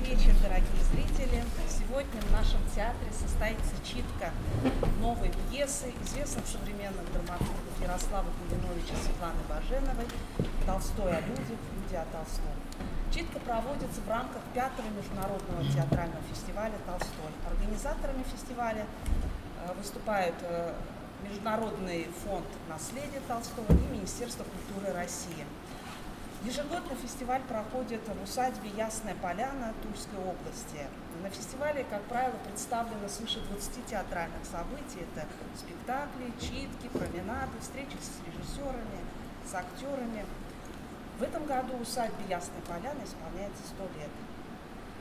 вечер, дорогие зрители. Сегодня в нашем театре состоится читка новой пьесы известных современных драматургов Ярослава Кулиновича, Светланы Баженовой «Толстой о людях, люди о Толстом». Читка проводится в рамках 5-го международного театрального фестиваля «Толстой». Организаторами фестиваля выступают Международный фонд наследия Толстого и Министерство культуры России. Ежегодно фестиваль проходит в усадьбе Ясная Поляна Тульской области. На фестивале, как правило, представлено свыше 20 театральных событий. Это спектакли, читки, променады, встречи с режиссерами, с актерами. В этом году усадьбе Ясная Поляна исполняется 100 лет.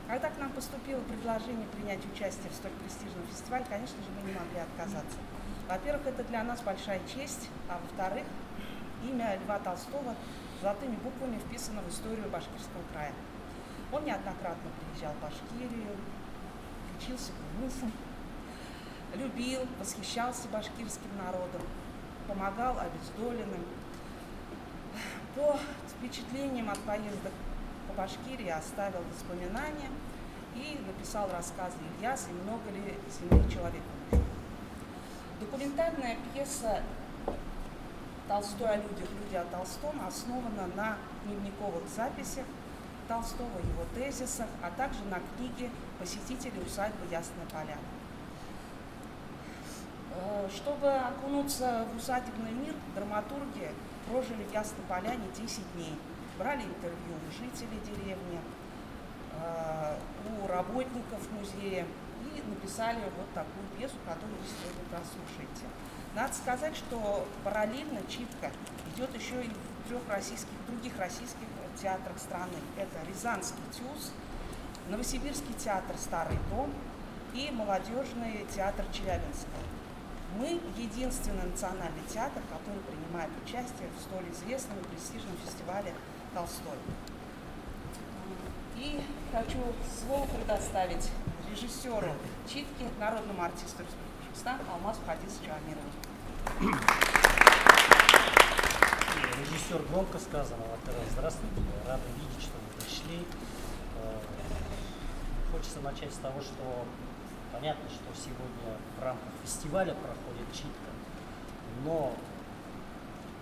Когда к нам поступило предложение принять участие в столь престижном фестивале, конечно же, мы не могли отказаться. Во-первых, это для нас большая честь, а во-вторых, имя Льва Толстого золотыми буквами вписано в историю Башкирского края. Он неоднократно приезжал в Башкирию, лечился кумысом, любил, восхищался башкирским народом, помогал обездоленным. По впечатлениям от поездок по Башкирии оставил воспоминания и написал рассказы «Ильяс» и «Много ли земли человеку нужно». Документальная пьеса «Толстой о людях, люди о Толстом» основана на дневниковых записях Толстого, его тезисах, а также на книге посетителей усадьбы Ясная Поляна. Чтобы окунуться в усадебный мир, драматурги прожили в Ясной Поляне 10 дней. Брали интервью у жителей деревни, у работников музея и написали вот такую пьесу, которую вы сегодня прослушаете. Надо сказать, что параллельно читка идет еще и в других российских театрах страны. Это Рязанский ТЮЗ, Новосибирский театр «Старый дом» и молодежный театр Челябинска. Мы единственный национальный театр, который принимает участие в столь известном и престижном фестивале «Толстой». И хочу слово предоставить режиссеру читки, народному артисту Республики Татарстан Алмазу Хадисовичу Амирову. Режиссер громко сказано. Во-первых, здравствуйте, рады видеть, что вы пришли. Хочется начать с того, что понятно, что сегодня в рамках фестиваля проходит читка, но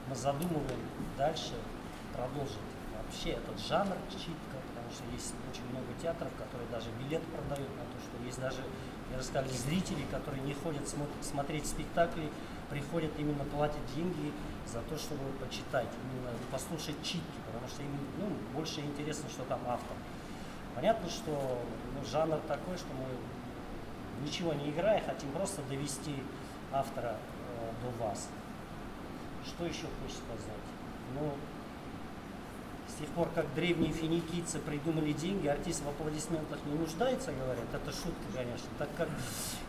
мы задумываем дальше продолжить вообще этот жанр читка, потому что есть очень много театров, которые даже билет продают на то, что есть даже, я рассказал, зрители, которые не ходят смотреть спектакли, приходят именно платят деньги за то, чтобы почитать, именно послушать читки, потому что им больше интересно, что там автор. Понятно, что жанр такой, что мы ничего не играя, хотим просто довести автора до вас. Что еще хочется сказать? С тех пор, как древние финикийцы придумали деньги, артист в аплодисментах не нуждается, говорят. Это шутка, конечно. Так как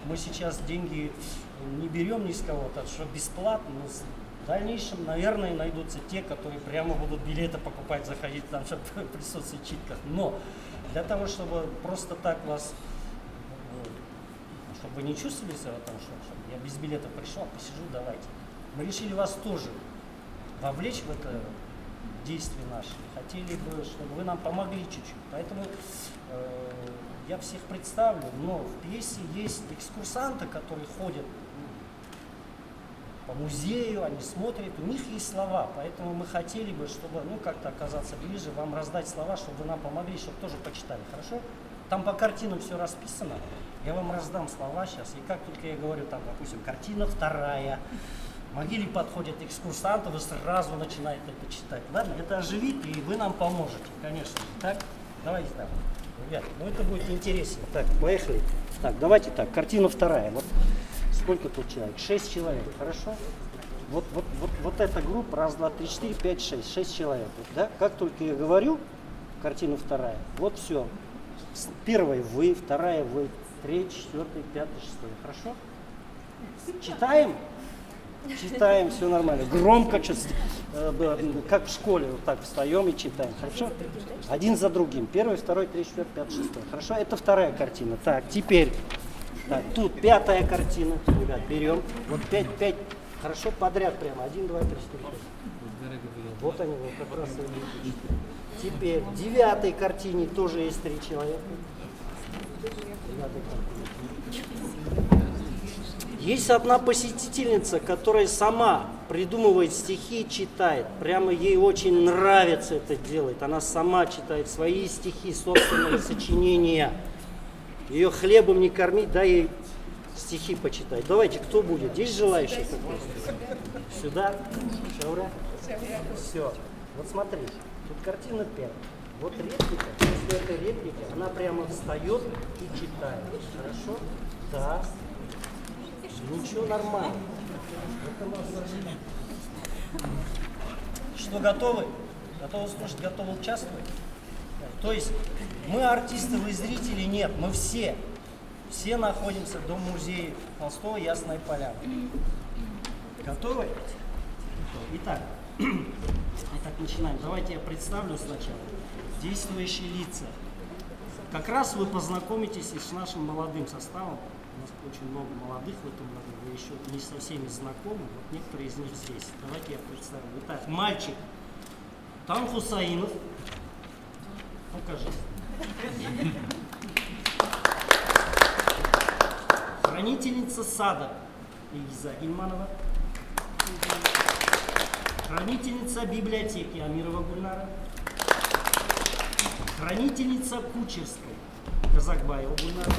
мы сейчас деньги не берем ни с кого, так что бесплатно, но в дальнейшем, наверное, найдутся те, которые прямо будут билеты покупать, заходить там, чтобы присутствовать в читках. Но для того, чтобы просто так вас, чтобы вы не чувствовали себя в том, что я без билета пришел, посижу, давайте. Мы решили вас тоже вовлечь в это действия наши. Хотели бы, чтобы вы нам помогли чуть-чуть. Поэтому я всех представлю, но в пьесе есть экскурсанты, которые ходят по музею, они смотрят, у них есть слова. Поэтому мы хотели бы, чтобы как-то оказаться ближе, вам раздать слова, чтобы вы нам помогли, чтобы тоже почитали. Хорошо? Там по картинам все расписано. Я вам раздам слова сейчас. И как только я говорю, там, допустим, картина 2, могиле подходят экскурсанты, вы сразу начинаете это читать. Ладно, это оживит, и вы нам поможете, конечно. Так, давайте так, ребят, это будет интересно. Так, поехали. Так, давайте так, картина 2. Вот сколько тут человек? 6 человек, хорошо? Вот эта группа, 1, 2, 3, 4, 5, 6, 6 человек. Да? Как только я говорю, картина 2, вот все. 1 вы, 2 вы, 3, 4, 5, 6. Хорошо? Читаем? Читаем, все нормально. Громко, как в школе, вот так встаем и читаем. Хорошо? Один за другим. 1, 2, 3, 4, 5, 6. Хорошо? Это 2 картина. Так, теперь. Так, тут 5 картина. Ребят, берем. Вот 5. Хорошо, подряд прямо. 1, 2, 3, 4, 5. Вот они, вот как раз. Теперь в 9 картине тоже есть 3 человека. Есть одна посетительница, которая сама придумывает стихи, читает. Прямо ей очень нравится это делать. Она сама читает свои стихи, собственные сочинения. Ее хлебом не кормить, дай ей стихи почитать. Давайте, кто будет? Есть желающие? Сюда? Шаура? Все. Вот смотри, тут картина 5. Вот реплика, после этой реплики она прямо встает и читает. Хорошо? Да. Ничего, нормально. Что, готовы? Готовы слушать, готовы участвовать? То есть мы артисты, вы зрители, нет, мы все. Все находимся в Дом-музее Толстого «Ясная поляна». Готовы? Итак, начинаем. Давайте я представлю сначала действующие лица. Как раз вы познакомитесь и с нашим молодым составом. У нас очень много молодых в этом году, вы еще не со всеми знакомы, вот некоторые из них здесь. Давайте я представлю. Итак, мальчик Тан Хусаинов. Покажись. Хранительница сада Ильза Ильманова. Хранительница библиотеки Амирова Гульнара. Хранительница Кучерской Казакбаева Гульнара.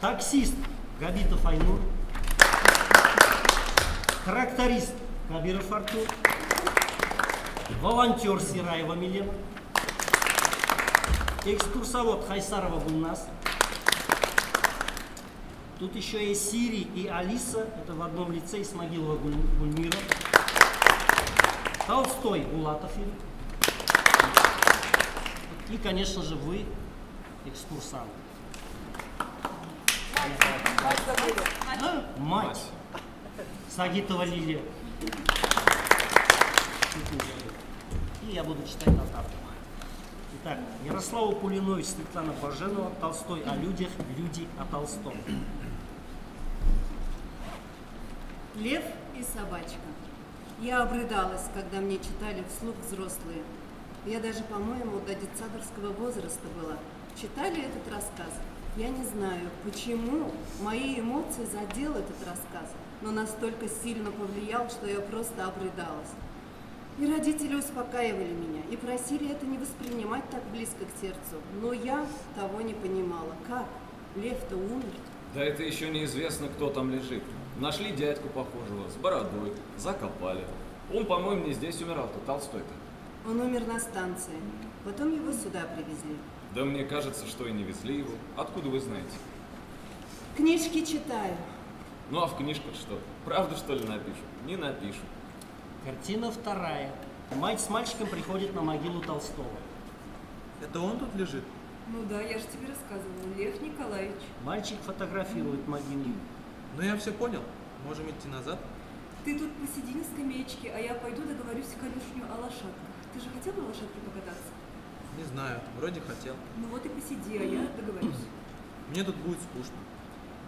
Таксист Габитов Айнур. Тракторист Кабиров Артур. Волонтер Сираева Милена. Экскурсовод Хайсарова Гульнас. Тут еще есть Сири и Алиса, это в одном лице, Исмагилова Гульмира. Толстой Булатов. И, конечно же, вы, экскурсант. Мать. Сагитова Лилия. И я буду читать нотатку. Итак, Ярослава Пулинович, Светлана Баженова, Толстой о людях, люди о Толстом. Лев и собачка. Я обрыдалась, когда мне читали вслух взрослые. Я даже, по-моему, до детсадовского возраста была. Читали этот рассказ? Я не знаю, почему мои эмоции задел этот рассказ, но настолько сильно повлиял, что я просто обрыдалась. И родители успокаивали меня и просили это не воспринимать так близко к сердцу. Но я того не понимала. Как? Лев-то умер. Да это еще неизвестно, кто там лежит. Нашли дядьку похожего, с бородой, закопали. Он, по-моему, не здесь умирал-то, Толстой-то. Он умер на станции. Потом его сюда привезли. Да мне кажется, что и не везли его. Откуда вы знаете? Книжки читаю. Ну а в книжках что? Правду, что ли, напишут? Не напишут. Картина 2. Мать с мальчиком приходит на могилу Толстого. Это он тут лежит? Ну да, я же тебе рассказывала. Лев Николаевич. Мальчик фотографирует могилу. Ну я все понял. Можем идти назад? Ты тут посиди на скамеечке, а я пойду договорюсь с конюшню о лошадках. Ты же хотел на лошадке покататься? Не знаю, вроде хотел. Ну вот и посиди, а я договорюсь. Мне тут будет скучно.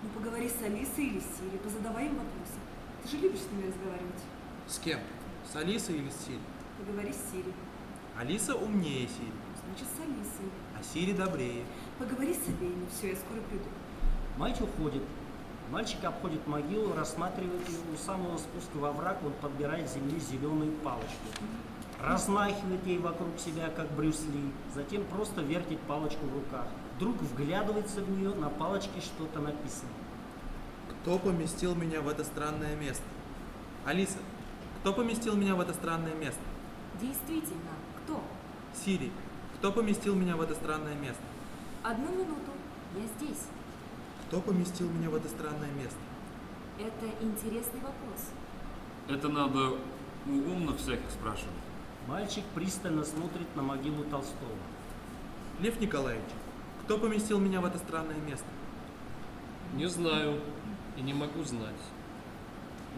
Ну поговори с Алисой или с Сири, позадавай им вопросы. Ты же любишь с ними разговаривать. С кем? С Алисой или с Сири? Поговори с Сири. Алиса умнее Сири, Значит, с Алисой. а Сири добрее. Поговори с обеими. Все, я скоро приду. Мать уходит. Мальчик обходит могилу, рассматривает ее. У самого спуска во враг он подбирает с земли зеленую палочку. Размахивает ей вокруг себя, как Брюс Ли. Затем просто вертит палочку в руках. Вдруг вглядывается в нее, на палочке что-то написано. Кто поместил меня в это странное место? Алиса, кто поместил меня в это странное место? Действительно, кто? Сири, кто поместил меня в это странное место? Одну минуту, я здесь. Кто поместил меня в это странное место? Это интересный вопрос. Это надо у умных всяких спрашивать. Мальчик пристально смотрит на могилу Толстого. Лев Николаевич, кто поместил меня в это странное место? Не знаю и не могу знать.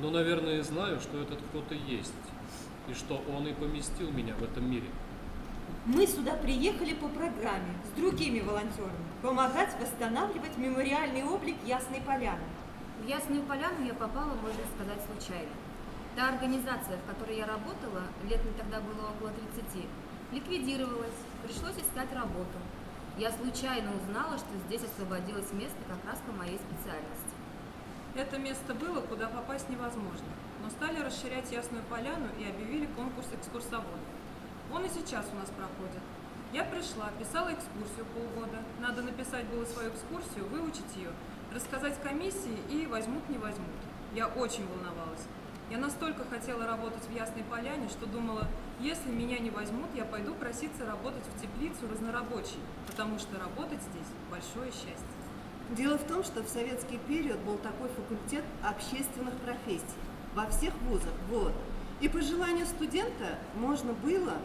Но, наверное, знаю, что этот кто-то есть. И что он и поместил меня в этом мире. Мы сюда приехали по программе с другими волонтерами помогать восстанавливать мемориальный облик Ясной Поляны. В Ясную Поляну я попала, можно сказать, случайно. Та организация, в которой я работала, лет мне тогда было около 30, ликвидировалась, пришлось искать работу. Я случайно узнала, что здесь освободилось место как раз по моей специальности. Это место было, куда попасть невозможно, но стали расширять Ясную Поляну и объявили конкурс экскурсоводов. Он и сейчас у нас проходит. Я пришла, писала экскурсию полгода. Надо написать было свою экскурсию, выучить ее, рассказать комиссии и возьмут, не возьмут. Я очень волновалась. Я настолько хотела работать в Ясной Поляне, что думала, если меня не возьмут, я пойду проситься работать в теплицу разнорабочей, потому что работать здесь большое счастье. Дело в том, что в советский период был такой факультет общественных профессий во всех вузах. Вот. И по желанию студента можно было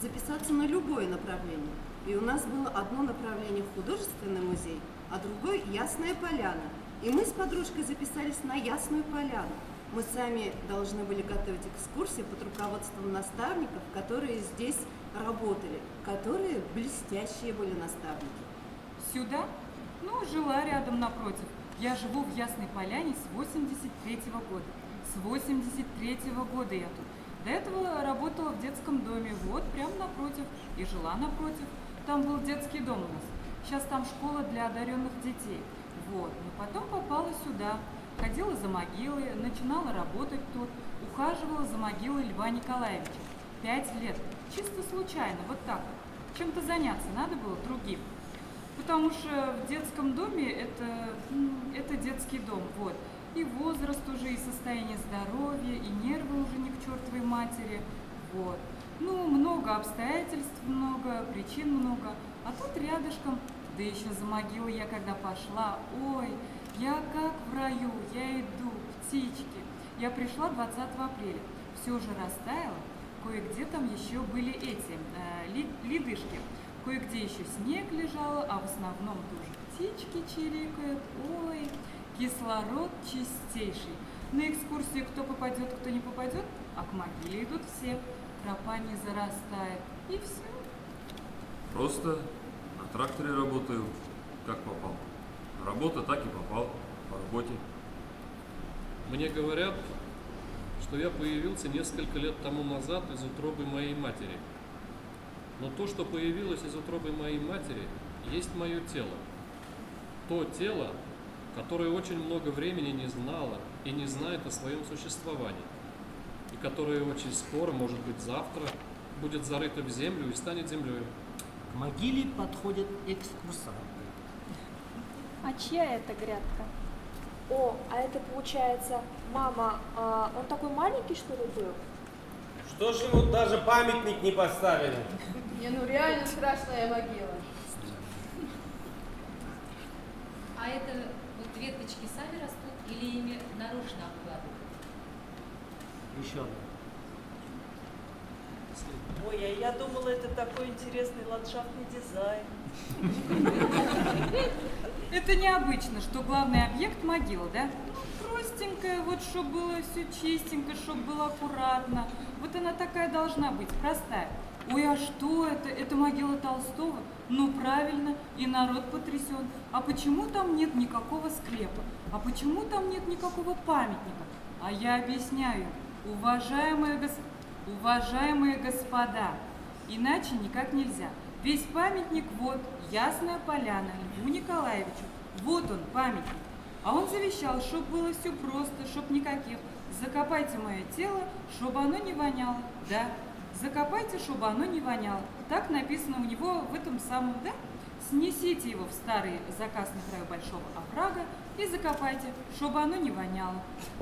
записаться на любое направление. И у нас было одно направление в художественный музей, а другое Ясная Поляна. И мы с подружкой записались на Ясную Поляну. Мы сами должны были готовить экскурсии под руководством наставников, которые здесь работали, которые блестящие были наставники. Сюда? Ну, жила рядом напротив. Я живу в Ясной Поляне с 83-го года. С 83-го года я тут. До этого работала в детском доме, вот, прямо напротив. И жила напротив. Там был детский дом у нас. Сейчас там школа для одаренных детей. Вот. Но потом попала сюда. Ходила за могилой, начинала работать тут. Ухаживала за могилой Льва Николаевича. 5 лет. Чисто случайно, вот так вот. Чем-то заняться надо было другим. Потому что в детском доме это детский дом, вот. И возраст уже, и состояние здоровья, и нервы уже не к чертовой матери, вот. Ну, много обстоятельств, много, причин много. А тут рядышком, да еще за могилой я когда пошла, ой, я как в раю, я иду, птички. Я пришла 20 апреля, все уже растаяло, кое-где там еще были эти, ледышки. Кое-где еще снег лежал, а в основном тоже птички чирикают. Ой, кислород чистейший. На экскурсии кто попадет, кто не попадет, а к могиле идут все. Тропа не зарастает. И все. Просто на тракторе работаю, как попал. Работа так и попал, по работе. Мне говорят, что я появился несколько лет тому назад из утробы моей матери. Но то, что появилось из утробы моей матери, есть мое тело. То тело, которое очень много времени не знало и не знает о своем существовании. И которое очень скоро, может быть завтра, будет зарыто в землю и станет землей. К могиле подходят экскурсанты. А чья это грядка? О, а это получается, мама, он такой маленький, что ли, был? Что ж ему даже памятник не поставили? Не, ну реально страшная могила. А это вот веточки сами растут или ими нарочно обкладывают? Еще одна. Ой, а я думала, это такой интересный ландшафтный дизайн. Это необычно, что главный объект могила, да? Простенькая, вот чтобы было все чистенько, чтобы было аккуратно. Вот она такая должна быть, простая. Ой, а что это? Это могила Толстого? Ну правильно, и народ потрясен. А почему там нет никакого склепа? А почему там нет никакого памятника? А я объясняю, уважаемые господа, иначе никак нельзя. Весь памятник вот, Ясная Поляна, Льву Николаевичу. Вот он, памятник. А он завещал, чтобы было все просто, чтоб никаких. Закопайте мое тело, чтобы оно не воняло. Да, закопайте, чтобы оно не воняло. Так написано у него в этом самом, да? Снесите его в старый заказ на краю большого оврага и закопайте, чтобы оно не воняло.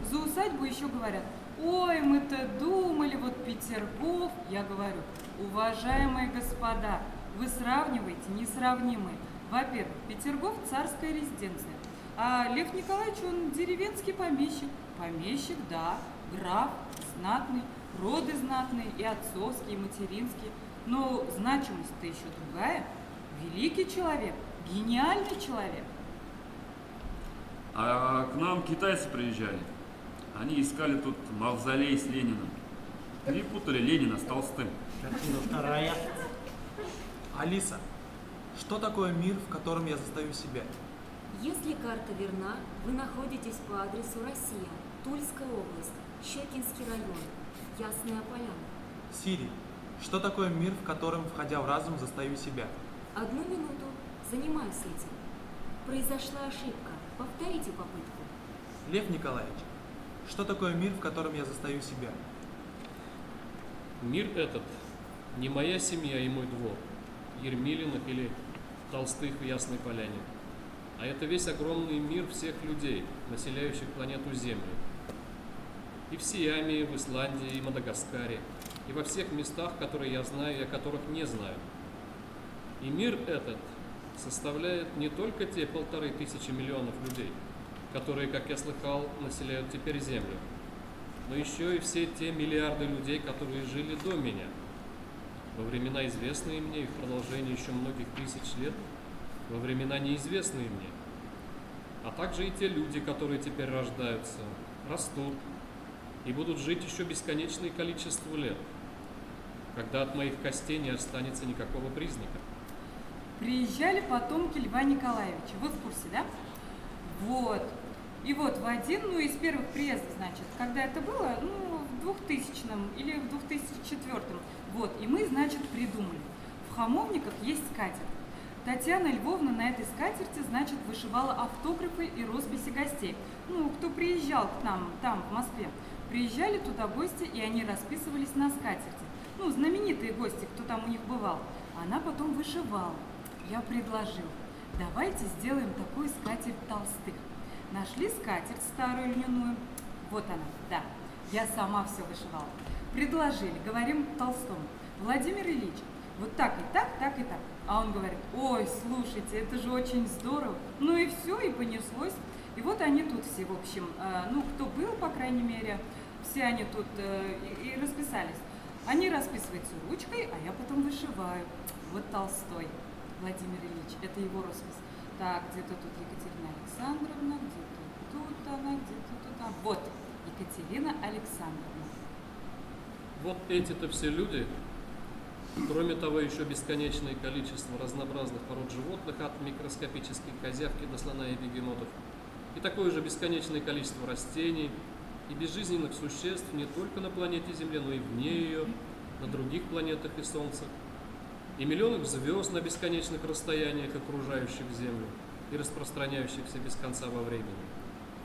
За усадьбу еще говорят, ой, мы-то думали, вот Петергоф. Я говорю, уважаемые господа, вы сравниваете несравнимые. Во-первых, Петергоф – царская резиденция, а Лев Николаевич, он деревенский помещик. Помещик, да, граф, знатный, роды знатные, и отцовские, и материнские. Но значимость-то еще другая. Великий человек, гениальный человек. А к нам китайцы приезжали. Они искали тут мавзолей с Лениным. Перепутали Ленина с Толстым. Картина вторая. Алиса, что такое мир, в котором я застаю себя? Если карта верна, вы находитесь по адресу Россия, Тульская область, Щекинский район, Ясная Поляна. Сири, что такое мир, в котором, входя в разум, застаю себя? Одну минуту. Занимаюсь этим. Произошла ошибка. Повторите попытку. Лев Николаевич, что такое мир, в котором я застаю себя? Мир этот не моя семья и мой двор, Ермилиных или Толстых в Ясной Поляне, а это весь огромный мир всех людей, населяющих планету Землю. И в Сиаме, и в Исландии, и Мадагаскаре, и во всех местах, которые я знаю и о которых не знаю. И мир этот составляет не только те 1500 миллионов людей, которые, как я слыхал, населяют теперь Землю, но еще и все те миллиарды людей, которые жили до меня, во времена, известные мне, и в продолжении еще многих тысяч лет, во времена, неизвестные мне, а также и те люди, которые теперь рождаются, растут и будут жить еще бесконечное количество лет, когда от моих костей не останется никакого признака. Приезжали потомки Льва Николаевича. Вы в курсе, да? Вот. И вот в один, из первых приездов, значит, когда это было, в 2000-м или в 2004-м. Вот, и мы, значит, придумали. В Хамовниках есть скатерть. Татьяна Львовна на этой скатерти, значит, вышивала автографы и росписи гостей. Кто приезжал к нам там, в Москве. Приезжали туда гости, и они расписывались на скатерти. Знаменитые гости, кто там у них бывал. Она потом вышивала. Я предложил, давайте сделаем такую скатерть Толстых. Нашли скатерть старую льняную. Вот она, да. Я сама все вышивала. Предложили, говорим Толстому: Владимир Ильич, вот так и так, так и так. А он говорит: ой, слушайте, это же очень здорово. И все, и понеслось. И вот они тут все, в общем, кто был, по крайней мере, все они тут и расписались. Они расписываются ручкой, а я потом вышиваю. Вот Толстой, Владимир Ильич, это его роспись. Так, где-то тут Екатерина Александровна, где-то тут она, где-то тут она. Вот, Екатерина Александровна. Вот эти-то все люди, кроме того, еще бесконечное количество разнообразных пород животных, от микроскопической козявки до слона и бегемотов, и такое же бесконечное количество растений и безжизненных существ не только на планете Земля, но и вне ее, на других планетах и Солнцах, и миллионов звезд на бесконечных расстояниях, окружающих Землю и распространяющихся без конца во времени.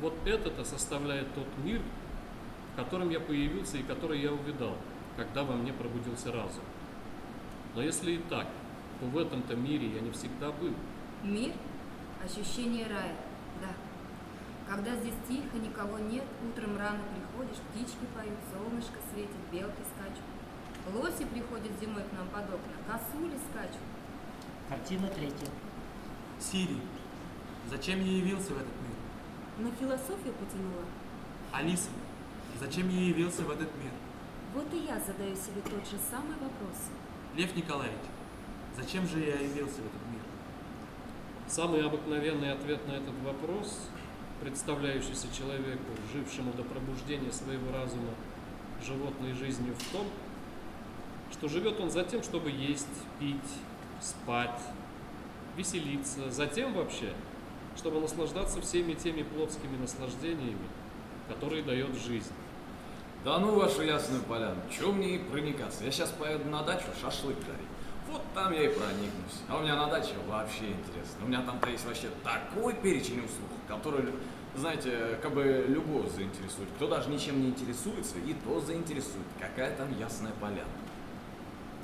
Вот это-то составляет тот мир, в котором я появился и который я увидал, когда во мне пробудился разум. Но если и так, то в этом-то мире я не всегда был. Мир – ощущение рая, да. Когда здесь тихо, никого нет, утром рано приходишь, птички поют, солнышко светит, белки скачут. Лоси приходят зимой к нам под окна, косули скачут. Картина 3. Сири, зачем я явился в этот мир? На философию потянула. Алиса, зачем я явился в этот мир? Вот и я задаю себе тот же самый вопрос. Лев Николаевич, зачем же я явился в этот мир? Самый обыкновенный ответ на этот вопрос, представляющийся человеку, жившему до пробуждения своего разума животной жизнью, в том, что живет он за тем, чтобы есть, пить, спать, веселиться, затем вообще, чтобы наслаждаться всеми теми плотскими наслаждениями, которые дает жизнь. Да ну вашу Ясную Поляну, чё мне и проникаться? Я сейчас поеду на дачу шашлык жарить. Вот там я и проникнусь. А у меня на даче вообще интересно. У меня там-то есть вообще такой перечень услуг, который, знаете, как бы любого заинтересует. Кто даже ничем не интересуется, и то заинтересует. Какая там Ясная Поляна.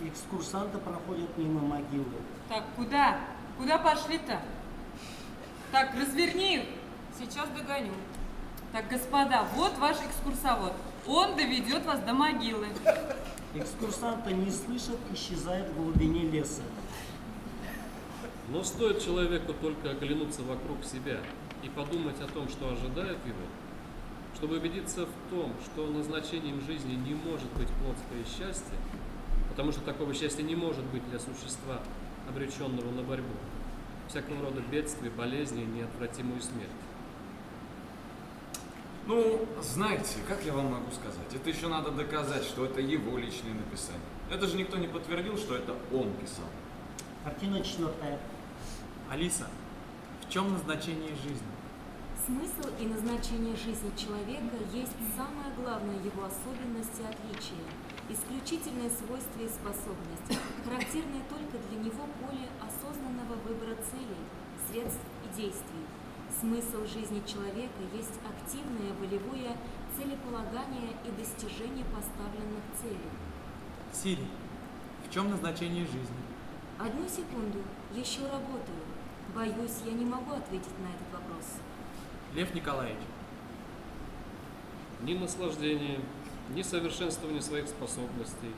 Экскурсанты проходят мимо могилы. Так, куда? Куда пошли-то? Так, разверни их. Сейчас догоню. Так, господа, вот ваш экскурсовод. Он доведет вас до могилы. Экскурсанты не слышат, исчезает в глубине леса. Но стоит человеку только оглянуться вокруг себя и подумать о том, что ожидает его, чтобы убедиться в том, что назначением жизни не может быть плотское счастье, потому что такого счастья не может быть для существа, обреченного на борьбу, всякого рода бедствия, болезни и неотвратимую смерть. Ну, знаете, как я вам могу сказать? Это еще надо доказать, что это его личное написание. Это же никто не подтвердил, что это он писал. Картина 4. Алиса, в чем назначение жизни? Смысл и назначение жизни человека есть самая главная его особенность и отличие. исключительное свойство и способность, характерное только для него поле осознанного выбора целей, средств и действий. Смысл жизни человека есть активное волевое целеполагание и достижение поставленных целей. Сири, в чем назначение жизни? Одну секунду, еще работаю. Боюсь, я не могу ответить на этот вопрос. Лев Николаевич. Ни наслаждение, ни совершенствование своих способностей,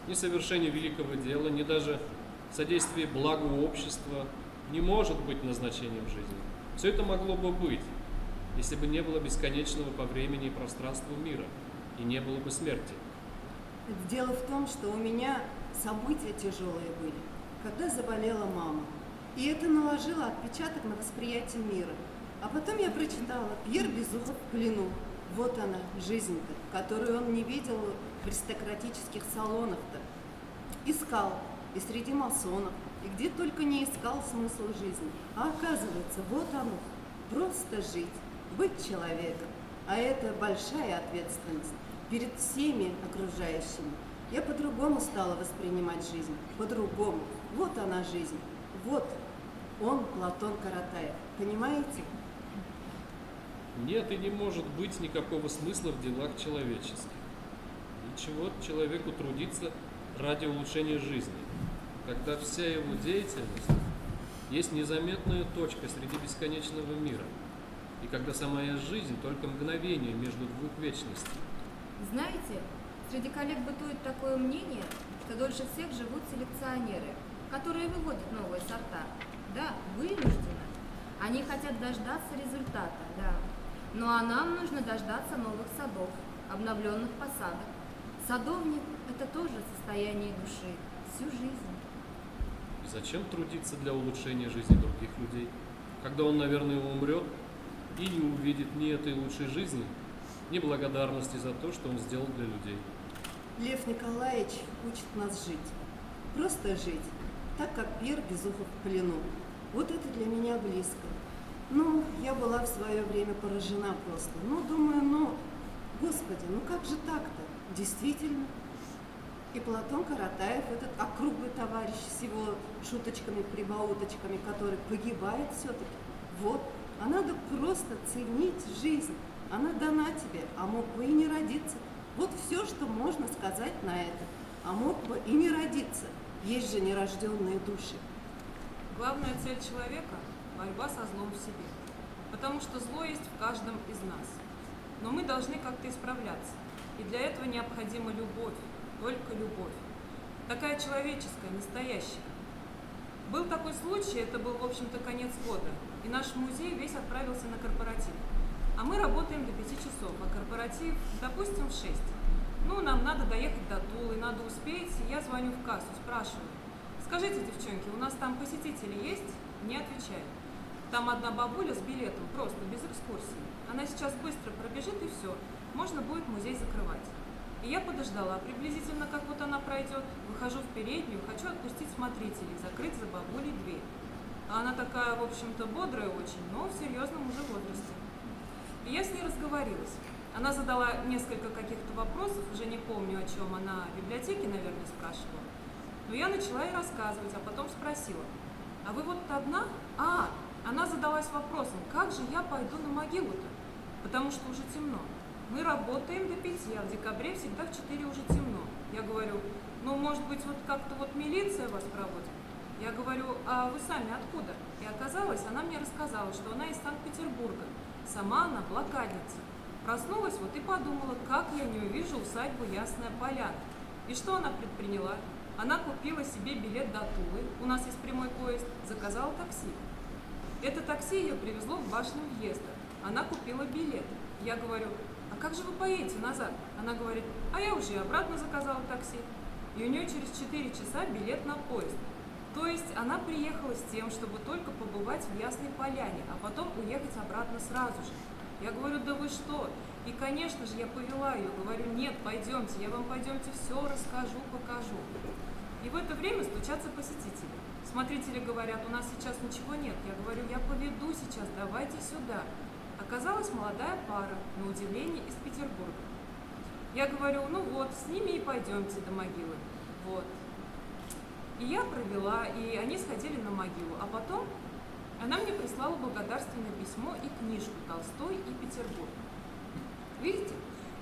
ни совершение великого дела, ни даже содействие благу общества не может быть назначением жизни. Все это могло бы быть, если бы не было бесконечного по времени и пространству мира, и не было бы смерти. Дело в том, что у меня события тяжелые были, когда заболела мама. И это наложило отпечаток на восприятие мира. А потом я прочитала «Пьер Безухов в плену». Вот она, жизнь-то, которую он не видел в аристократических салонах-то. Искал и среди масонов, и где только не искал смысл жизни. А оказывается, вот оно, просто жить, быть человеком. А это большая ответственность перед всеми окружающими. Я по-другому стала воспринимать жизнь, по-другому. Вот она жизнь, вот он, Платон Каратаев, понимаете? Нет и не может быть никакого смысла в делах человеческих. Для чего человеку трудиться ради улучшения жизни, когда вся его деятельность есть незаметная точка среди бесконечного мира, и когда самая жизнь только мгновение между двух вечностей. Знаете, среди коллег бытует такое мнение, что дольше всех живут селекционеры, которые выводят новые сорта. Да, вынуждены. Они хотят дождаться результата, да. Ну а нам нужно дождаться новых садов, обновленных посадок. Садовник – это тоже состояние души, всю жизнь. И зачем трудиться для улучшения жизни других людей, когда он, наверное, умрет и не увидит ни этой лучшей жизни, ни благодарности за то, что он сделал для людей. Лев Николаевич учит нас жить. Просто жить, так как Пьер Безухов в плену. Вот это для меня близко. Ну, я была в свое время поражена просто. Ну, думаю, Господи, как же так-то? Действительно. И Платон Каратаев, этот округлый товарищ с его шуточками, прибауточками, который погибает все-таки. Вот, а надо просто ценить жизнь. Она дана тебе, а мог бы и не родиться. Вот все, что можно сказать на это. А мог бы и не родиться. Есть же нерожденные души. Главная цель человека – борьба со злом в себе. Потому что зло есть в каждом из нас. Но мы должны как-то исправляться. И для этого необходима любовь, только любовь. Такая человеческая, настоящая. Был такой случай, это был, в общем-то, конец года. И наш музей весь отправился на корпоратив. А мы работаем до 5 часов, а корпоратив, допустим, в 6. Нам надо доехать до Тулы, надо успеть. Я звоню в кассу, спрашиваю. Скажите, девчонки, у нас там посетители есть? Не отвечают. Там одна бабуля с билетом, просто, без экскурсии. Она сейчас быстро пробежит и все. Можно будет музей закрывать. И я подождала, приблизительно как вот она пройдет. Выхожу в переднюю, хочу отпустить смотрителей, закрыть за бабулей дверь. А она такая, в общем-то, бодрая очень, но в серьезном уже возрасте. И я с ней разговорилась. Она задала несколько каких-то вопросов, уже не помню, о чем она, в библиотеке, наверное, спрашивала. Но я начала ей рассказывать, а потом спросила, а вы вот одна? Она задалась вопросом, как же я пойду на могилу-то? Потому что уже темно. Мы работаем до 5, а в декабре всегда в 4 уже темно. Я говорю, может быть, вот как-то вот милиция вас проводит? Я говорю, а вы сами откуда? И оказалось, она мне рассказала, что она из Санкт-Петербурга. Сама она блокадница. Проснулась вот и подумала, как я не увижу усадьбу Ясная Поляна. И что она предприняла? Она купила себе билет до Тулы, у нас есть прямой поезд, заказала такси. Это такси ее привезло к башням въезда. Она купила билет. Я говорю, а как же вы поедете назад? Она говорит, а я уже и обратно заказала такси. И у нее через 4 часа билет на поезд. То есть она приехала с тем, чтобы только побывать в Ясной Поляне, а потом уехать обратно сразу же. Я говорю, да вы что? И, конечно же, я повела ее, говорю, нет, пойдемте, я вам пойдемте все расскажу, покажу. И в это время стучатся посетители. Смотрители говорят, у нас сейчас ничего нет. Я говорю, я поведу сейчас, давайте сюда. Оказалась молодая пара, на удивление, из Петербурга. Я говорю, ну вот, с ними и пойдемте до могилы. Вот. И я провела, и они сходили на могилу. А потом она мне прислала благодарственное письмо и книжку «Толстой и Петербург». Видите?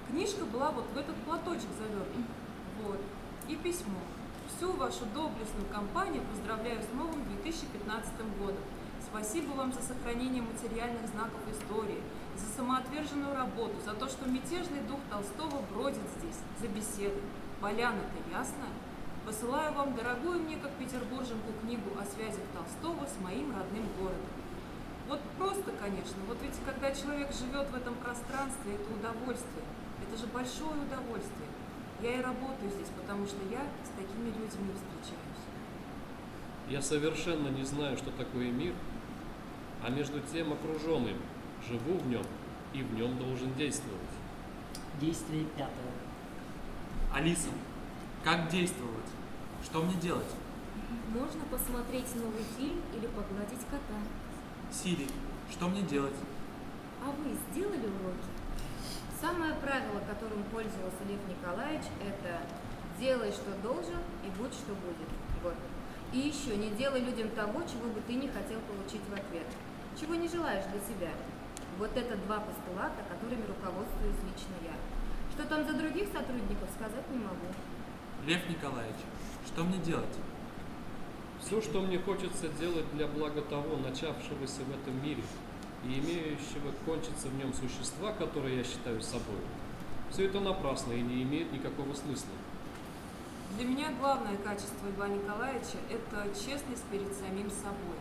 Книжка была вот в этот платочек завернута. Вот. И письмо. Всю вашу доблестную компанию поздравляю с новым 2015 годом. Спасибо вам за сохранение материальных знаков истории, за самоотверженную работу, за то, что мятежный дух Толстого бродит здесь, за беседы. Поляна-то ясная. Посылаю вам дорогую мне, как петербурженку, книгу о связях Толстого с моим родным городом. Вот просто, конечно, вот ведь когда человек живет в этом пространстве, это удовольствие. Это же большое удовольствие. Я и работаю здесь, потому что я с такими людьми встречаюсь. Я совершенно не знаю, что такое мир, а между тем окружен им, живу в нем и в нем должен действовать. Действие пятое. Алиса, как действовать? Что мне делать? Можно посмотреть новый фильм или погладить кота. Сири, что мне делать? А вы сделали уроки? Самое правило, которым пользовался Лев Николаевич, это «делай, что должен, и будь, что будет». Вот. И еще не делай людям того, чего бы ты не хотел получить в ответ. Чего не желаешь для себя. Вот это два постулата, которыми руководствуюсь лично я. Что там за других сотрудников, сказать не могу. Лев Николаевич, что мне делать? Все, что мне хочется делать для блага того, начавшегося в этом мире и имеющего кончиться в нем существа, которое я считаю собой, все это напрасно и не имеет никакого смысла. Для меня главное качество Льва Николаевича – это честность перед самим собой.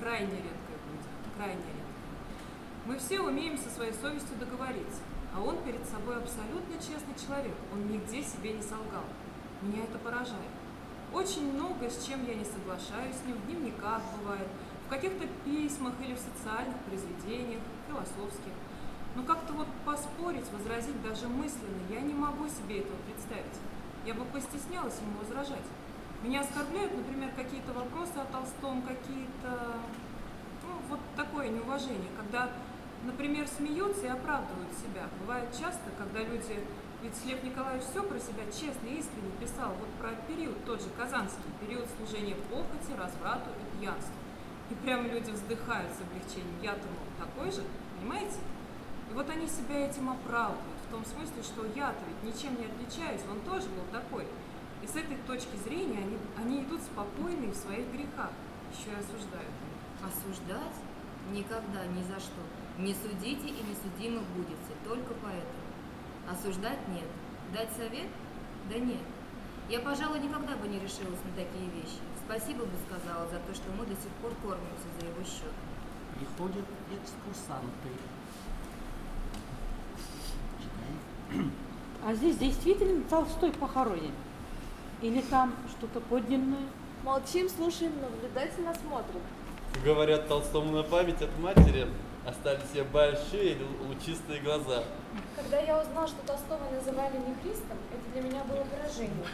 Крайне редкое будет, крайне редко. Мы все умеем со своей совестью договориться, а он перед собой абсолютно честный человек, он нигде себе не солгал. Меня это поражает. Очень многое, с чем я не соглашаюсь с ним, в дневниках бывает, в каких-то письмах или в социальных произведениях, философских. Но как-то вот поспорить, возразить даже мысленно, я не могу себе этого представить. Я бы постеснялась ему возражать. Меня оскорбляют, например, какие-то вопросы о Толстом, какие-то, ну, вот такое неуважение, когда, например, смеются и оправдывают себя. Бывает часто, когда люди, ведь Лев Николаевич все про себя честно и искренне писал, вот про период, тот же Казанский, период служения похоти, разврату и пьянству. И прямо люди вздыхают с облегчением. Я-то, мол, такой же, понимаете? И вот они себя этим оправдывают, в том смысле, что я-то ведь ничем не отличаюсь, он тоже был такой. И с этой точки зрения они идут спокойно и в своих грехах, еще и осуждают. Осуждать? Никогда, ни за что. Не судите и не судимы будете, только поэтому. Осуждать нет. Дать совет? Да нет. Я, пожалуй, никогда бы не решилась на такие вещи. Спасибо бы сказала за то, что мы до сих пор кормимся за его счет. Приходят экскурсанты. А здесь действительно Толстой похоронен? Или там что-то подлинное? Молчим, слушаем, наблюдательно смотрим. Говорят, Толстому на память от матери остались себе большие лучистые глаза. Когда я узнал, что Толстого называли нехристом, это для меня было поражение.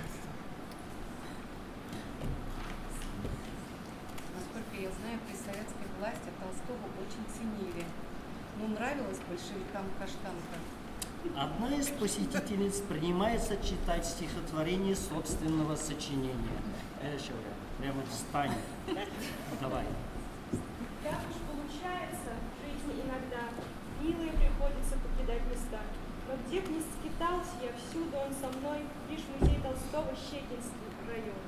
Насколько я знаю, при советской власти Толстого очень ценили. Но нравилась большевикам каштанка. Одна из посетительниц принимается читать стихотворение собственного сочинения. Прямо встань. Давай. Так уж получается, в жизни иногда милые приходится покидать места. Но где б ни скитался я, всюду он со мной, лишь музей Толстого, Щекинский район.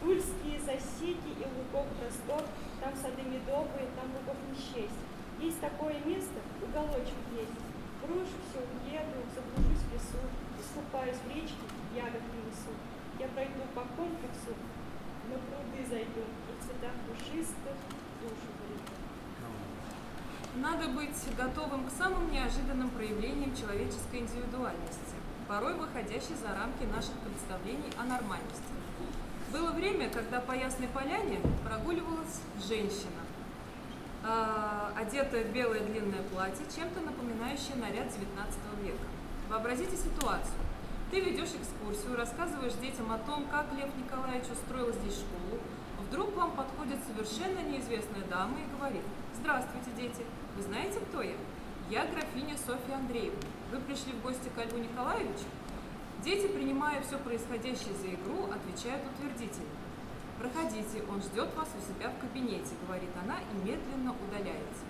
Тульские засеки и лугов простор, там сады медовые, там лугов не счесть. Есть такое место, уголочек есть. Брошу все, уеду, заблужусь в лесу, искупаюсь в речке, ягод принесу. Я пройду по комплексу, на пруды зайду, и в цветах пушистых душу заведу. Надо быть готовым к самым неожиданным проявлениям человеческой индивидуальности, порой выходящей за рамки наших представлений о нормальности. Было время, когда по Ясной Поляне прогуливалась женщина, одетая в белое длинное платье, чем-то напоминающее наряд XIX века. Вообразите ситуацию. Ты ведешь экскурсию, рассказываешь детям о том, как Лев Николаевич устроил здесь школу. Вдруг к вам подходит совершенно неизвестная дама и говорит: «Здравствуйте, дети! Вы знаете, кто я? Я графиня Софья Андреевна. Вы пришли в гости к Льву Николаевичу? Дети, принимая все происходящее за игру, отвечают утвердительно. «Проходите, он ждет вас у себя в кабинете», — говорит она и медленно удаляется.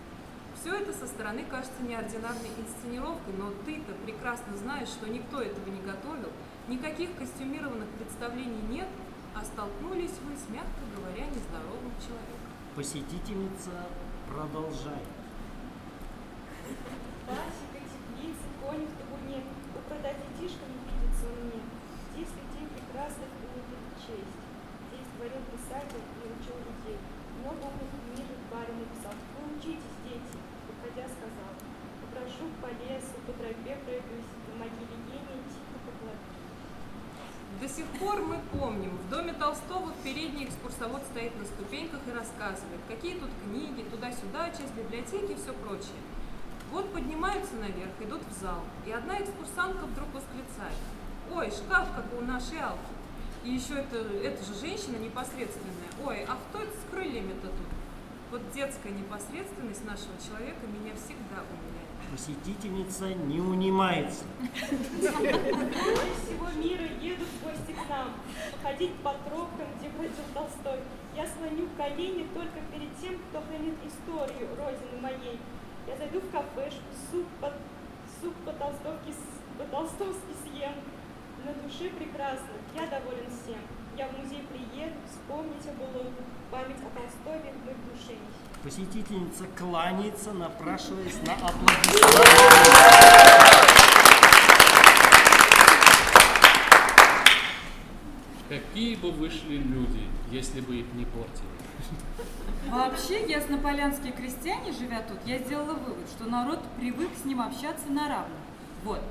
Все это со стороны кажется неординарной инсценировкой, но ты-то прекрасно знаешь, что никто этого не готовил, никаких костюмированных представлений нет, а столкнулись вы с, мягко говоря, нездоровым человеком. Посетительница продолжает. Пасека, теплицы, кони в табуне. У продать детишка не видится мне. Здесь людей прекрасных будет честь. Здесь творил писатель и учил людей. Много умных книжек барин написал. Вы учитесь, дети. Выходя, сказал. Попрошу по лесу, по тропе пройдусь, на могиле гения тихо покладусь. До сих пор мы помним, в доме Толстого в передней экскурсовод стоит на ступеньках и рассказывает, какие тут книги, туда-сюда, часть библиотеки и все прочее. Вот поднимаются наверх, идут в зал, и одна экскурсантка вдруг восклицает: «Ой, шкаф, как у нашей Алки! И еще это же женщина непосредственная. Ой, а кто это с крыльями-то тут?» Вот детская непосредственность нашего человека меня всегда умиляет. Посетительница не унимается. Герои всего мира едут в гости к нам, походить по тропкам, где бродил Толстой. Я склоню колени только перед тем, кто хранит историю родины моей. Я зайду в кафешку, суп по-толстовски съем. На душе прекрасно, я доволен всем. Я в музей приеду, вспомнить о былом, память о Толстове мы в душе несем. Посетительница кланяется, напрашиваясь на аплодисменты. Какие бы вышли люди, если бы их не портили. Вообще, яснополянские крестьяне, живя тут, я сделала вывод, что народ привык с ним общаться на равных. Вот.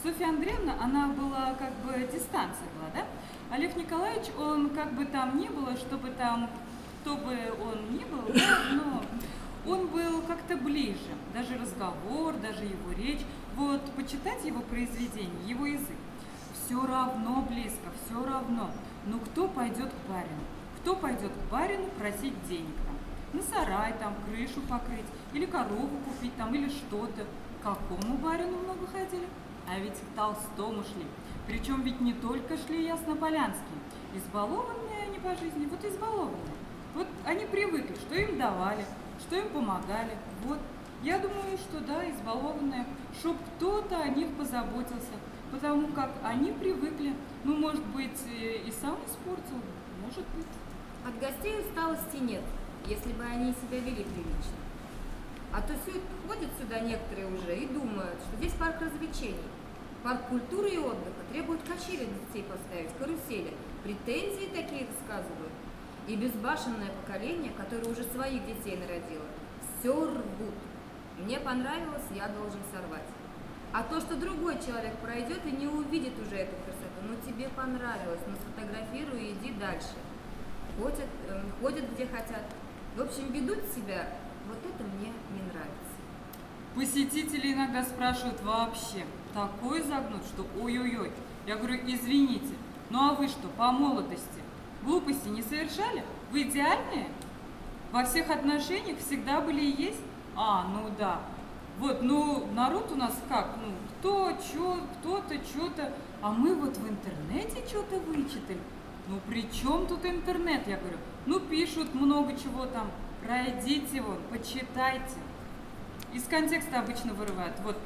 Софья Андреевна, она была как бы дистанция была, да? Олег Николаевич, он как бы там ни было, чтобы там, кто бы он ни был, да, но он был как-то ближе. Даже разговор, даже его речь. Вот почитать его произведение, его язык. Все равно близко, все равно. Но кто пойдет к барину? Кто пойдет к барину просить денег там? На сарай там, крышу покрыть, или корову купить там, или что-то. К какому барину много ходили? А ведь к Толстому шли. Причем ведь не только шли яснополянские. Избалованные они по жизни, вот избалованные. Вот они привыкли, что им давали, что им помогали. Вот. Я думаю, что да, избалованные, чтоб кто-то о них позаботился. Потому как они привыкли. Ну, может быть, и сам испортил. Может быть. От гостей усталости нет, если бы они себя вели прилично. А то ходят сюда некоторые уже и думают, что здесь парк развлечений. Парк культуры и отдыха требует качели для детей поставить, карусели. Претензии такие высказывают. И безбашенное поколение, которое уже своих детей народило, все рвут. Мне понравилось, я должен сорвать. А то, что другой человек пройдет и не увидит уже эту красоту, ну тебе понравилось, ну сфотографируй и иди дальше. Ходят где хотят. В общем, ведут себя, вот это мне не нравится. Посетители иногда спрашивают вообще, такой загнут, что ой-ой-ой. Я говорю, извините, ну а вы что, по молодости глупости не совершали? Вы идеальные? Во всех отношениях всегда были и есть? А, ну да. Вот, ну, народ у нас как, ну, кто-то, что-то, а мы вот в интернете что-то вычитали. Ну, при чем тут интернет, я говорю? Ну, пишут много чего там, пройдите вот, почитайте. Из контекста обычно вырывают. Вот,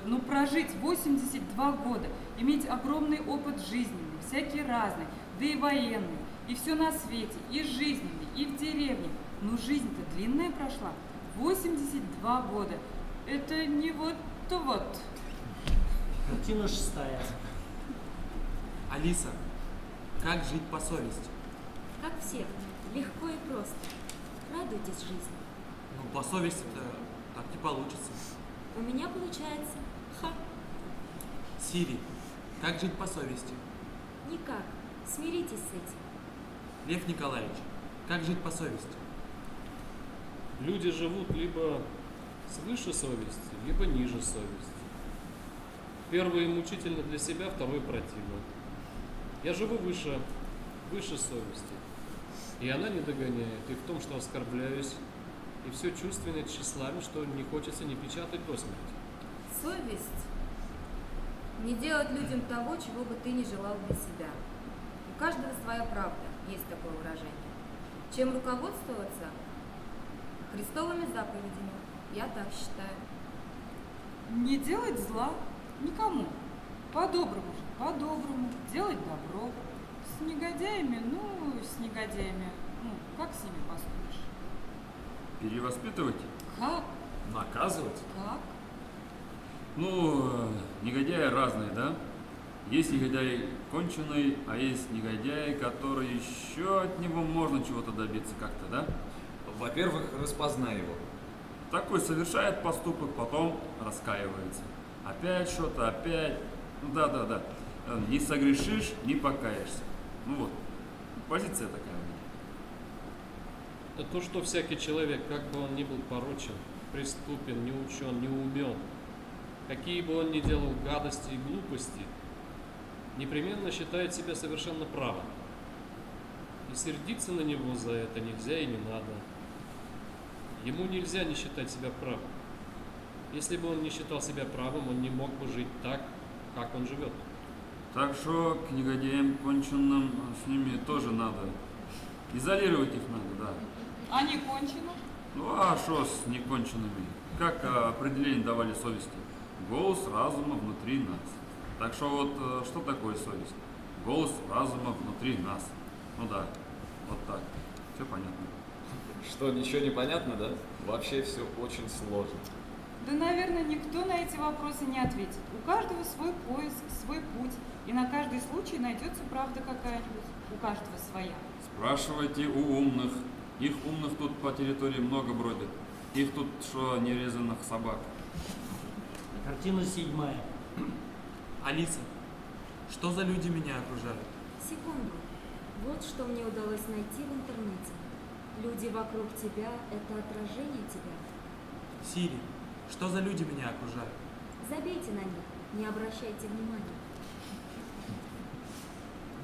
ну, прожить 82 года, иметь огромный опыт жизненный, всякий разный, да и военный, и все на свете, и жизненный, и в деревне. Ну, жизнь-то длинная прошла, 82 года. Это не вот. Картина 6. Алиса, как жить по совести? Как все, легко и просто. Радуйтесь жизни. Ну, по совести-то так не получится. У меня получается. Ха. Сири, как жить по совести? Никак. Смиритесь с этим. Лев Николаевич, как жить по совести? Люди живут либо свыше совести, либо ниже совести. Первое мучительно для себя, второе противно. Я живу выше совести, и она не догоняет. И в том, что оскорбляюсь, и все чувственное тщеславие, что не хочется не печатать до смерти. совесть — не делать людям того, чего бы ты не желал для себя. У каждого своя правда, есть такое выражение. Чем руководствоваться? Христовыми заповедями. Я так считаю. Не делать зла никому. По-доброму же, по-доброму. Делать добро. С негодяями, как с ними поступишь? Перевоспитывать? Как? Наказывать? Как? Ну, негодяи разные, да? Есть негодяй конченый, а есть негодяй, который еще от него можно чего-то добиться как-то, да? Во-первых, распознай его. Такой совершает поступок, потом раскаивается. Опять что-то, опять. Ну да. Не согрешишь, не покаешься. Ну вот, позиция такая у меня. Это то, что всякий человек, как бы он ни был порочен, преступен, не учен, не умен, какие бы он ни делал гадости и глупости, непременно считает себя совершенно правым. И сердиться на него за это нельзя и не надо. Ему нельзя не считать себя правым. Если бы он не считал себя правым, он не мог бы жить так, как он живет. Так что к негодяям конченным с ними тоже надо. Изолировать их надо, да. А не кончено? Ну а что с неконченными? Как определение давали совести? Голос разума внутри нас. Так что вот что такое совесть? Голос разума внутри нас. Ну да, вот так. Все понятно. Что, ничего не понятно, да? Вообще все очень сложно. Да, наверное, никто на эти вопросы не ответит. У каждого свой поиск, свой путь, и на каждый случай найдется правда какая-нибудь. У каждого своя. Спрашивайте у умных. Их умных тут по территории много бродит. Их тут что, нерезанных собак. Картина 7. Алиса, что за люди меня окружают? Секунду. Вот что мне удалось найти в интернете. Люди вокруг тебя – это отражение тебя. Сири, что за люди меня окружают? Забейте на них, не обращайте внимания.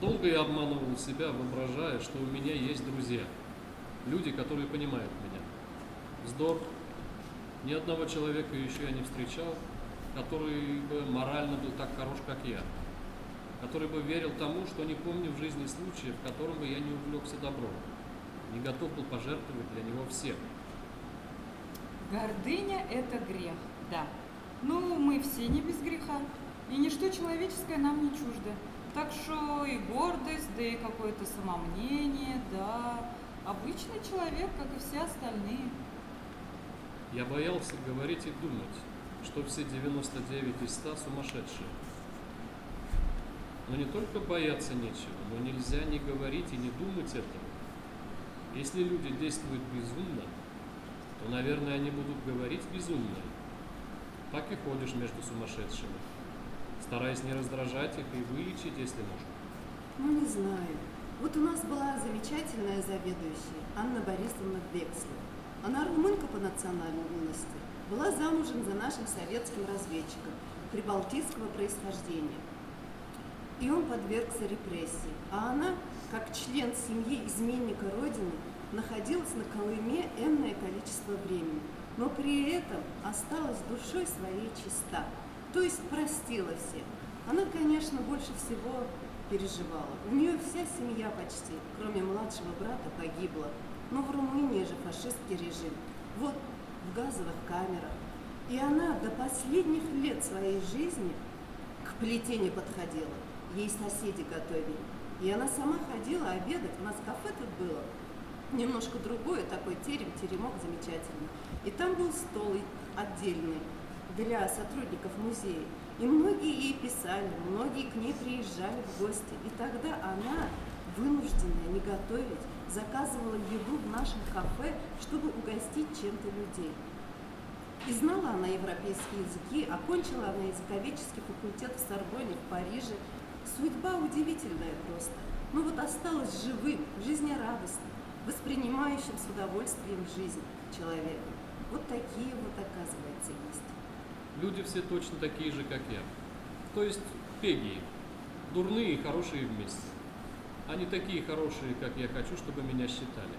Долго я обманывал себя, воображая, что у меня есть друзья. Люди, которые понимают меня. Вздор. Ни одного человека еще я не встречал, который бы морально был так хорош, как я. Который бы верил тому, что не помню в жизни случая, в котором бы я не увлекся добром. Не готов был пожертвовать для него всем. Гордыня – это грех, да. Ну, мы все не без греха, и ничто человеческое нам не чуждо. Так что и гордость, да и какое-то самомнение, да. Обычный человек, как и все остальные. Я боялся говорить и думать, что все 99 из 100 сумасшедшие. Но не только бояться нечего, но нельзя не говорить и не думать этого. Если люди действуют безумно, то, наверное, они будут говорить безумно. Так и ходишь между сумасшедшими, стараясь не раздражать их и вылечить, если можно. Ну, не знаю. Вот у нас была замечательная заведующая Анна Борисовна Бекслер. Она румынка по национальности, была замужем за нашим советским разведчиком прибалтийского происхождения. И он подвергся репрессии. А она, как член семьи изменника Родины, находилась на Колыме энное количество времени, но при этом осталась душой своей чиста, то есть простила всех. Она, конечно, больше всего переживала. У нее вся семья почти, кроме младшего брата, погибла. Но в Румынии же фашистский режим. Вот, в газовых камерах. И она до последних лет своей жизни к плите не подходила. Ей соседи готовили. И она сама ходила обедать. У нас кафе тут было. Немножко другое, такой теремок замечательный. И там был стол отдельный для сотрудников музея. И многие ей писали, многие к ней приезжали в гости. И тогда она, вынужденная не готовить, заказывала еду в нашем кафе, чтобы угостить чем-то людей. И знала она европейские языки, окончила она языковедческий факультет в Сорбонне, в Париже. Судьба удивительная просто. Но вот осталась живым, жизнерадостным, воспринимающим с удовольствием жизнь человека. Вот такие вот, оказывается, есть. Люди все точно такие же, как я. То есть пегии. Дурные и хорошие вместе. Они такие хорошие, как я хочу, чтобы меня считали.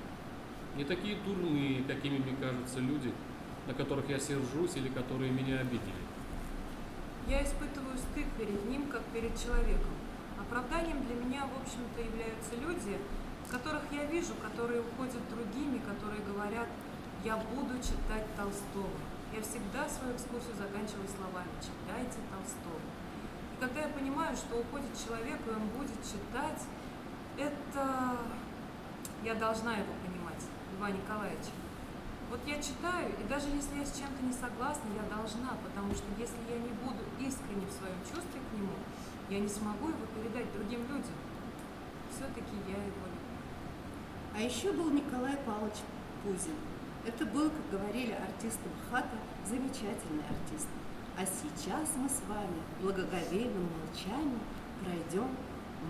Не такие дурные, какими мне кажутся люди, на которых я сержусь или которые меня обидели. Я испытываю стыд перед ним, как перед человеком. Оправданием для меня, в общем-то, являются люди, которых я вижу, которые уходят другими, которые говорят: «Я буду читать Толстого». Я всегда свою экскурсию заканчиваю словами: «Читайте Толстого». И когда я понимаю, что уходит человек, и он будет читать, это я должна его понимать, Льва Николаевича. Вот я читаю, и даже если я с чем-то не согласна, я должна, потому что если я не буду искренне в своем чувстве к нему, я не смогу его передать другим людям. Все-таки я его люблю. А еще был Николай Павлович Пузин. Это был, как говорили артисты МХАТа, замечательный артист. А сейчас мы с вами в благоговейном молчании пройдем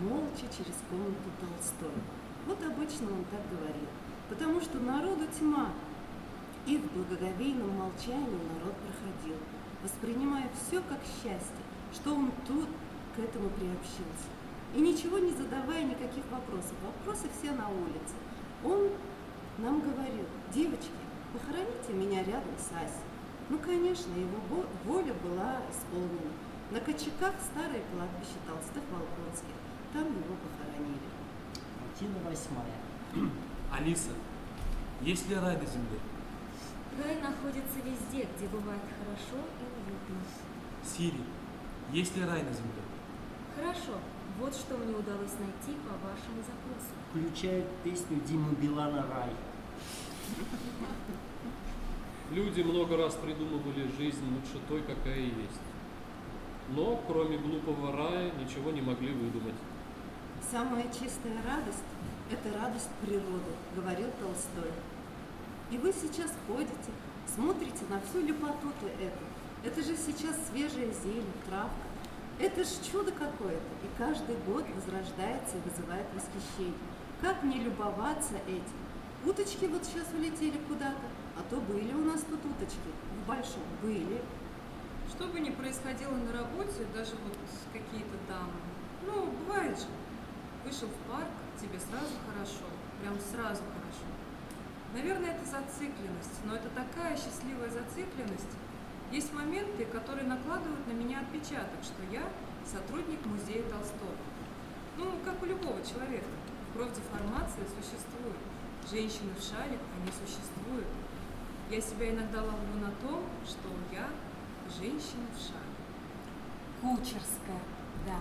молча через комнату Толстого. Вот обычно он так говорил, потому что народу тьма. И в благоговейном молчании народ проходил, воспринимая все как счастье, что он тут к этому приобщился. И ничего не задавая никаких вопросов. Вопросы все на улице. Он нам говорил: девочки, похороните меня рядом с Асей. Ну, конечно, его воля была исполнена. На Кочаках старое кладбище Толстых-Волконских. Там его похоронили. Картина 8. Алиса, есть ли рай на земле? Рай находится везде, где бывает хорошо и уютно. Сири, есть ли рай на земле? Хорошо, вот что мне удалось найти по вашему запросу. Включает песню Димы Билана «Рай». Люди много раз придумывали жизнь лучше той, какая есть. Но кроме глупого рая ничего не могли выдумать. Самая чистая радость – это радость природы, говорил Толстой. И вы сейчас ходите, смотрите на всю лепоту-то эту. Это же сейчас свежая зелень, травка. Это ж чудо какое-то. И каждый год возрождается и вызывает восхищение. Как не любоваться этим? Уточки вот сейчас улетели куда-то. А то были у нас тут уточки. В большом были. Что бы ни происходило на работе, даже вот какие-то там, ну, бывает же, вышел в парк, тебе сразу хорошо, прям сразу хорошо. Наверное, это зацикленность, но это такая счастливая зацикленность. Есть моменты, которые накладывают на меня отпечаток, что я сотрудник музея Толстого. Ну, как у любого человека. Профдеформация существует. Женщины в шалях, они существуют. Я себя иногда ловлю на том, что я женщина в шале. Кучерская, да.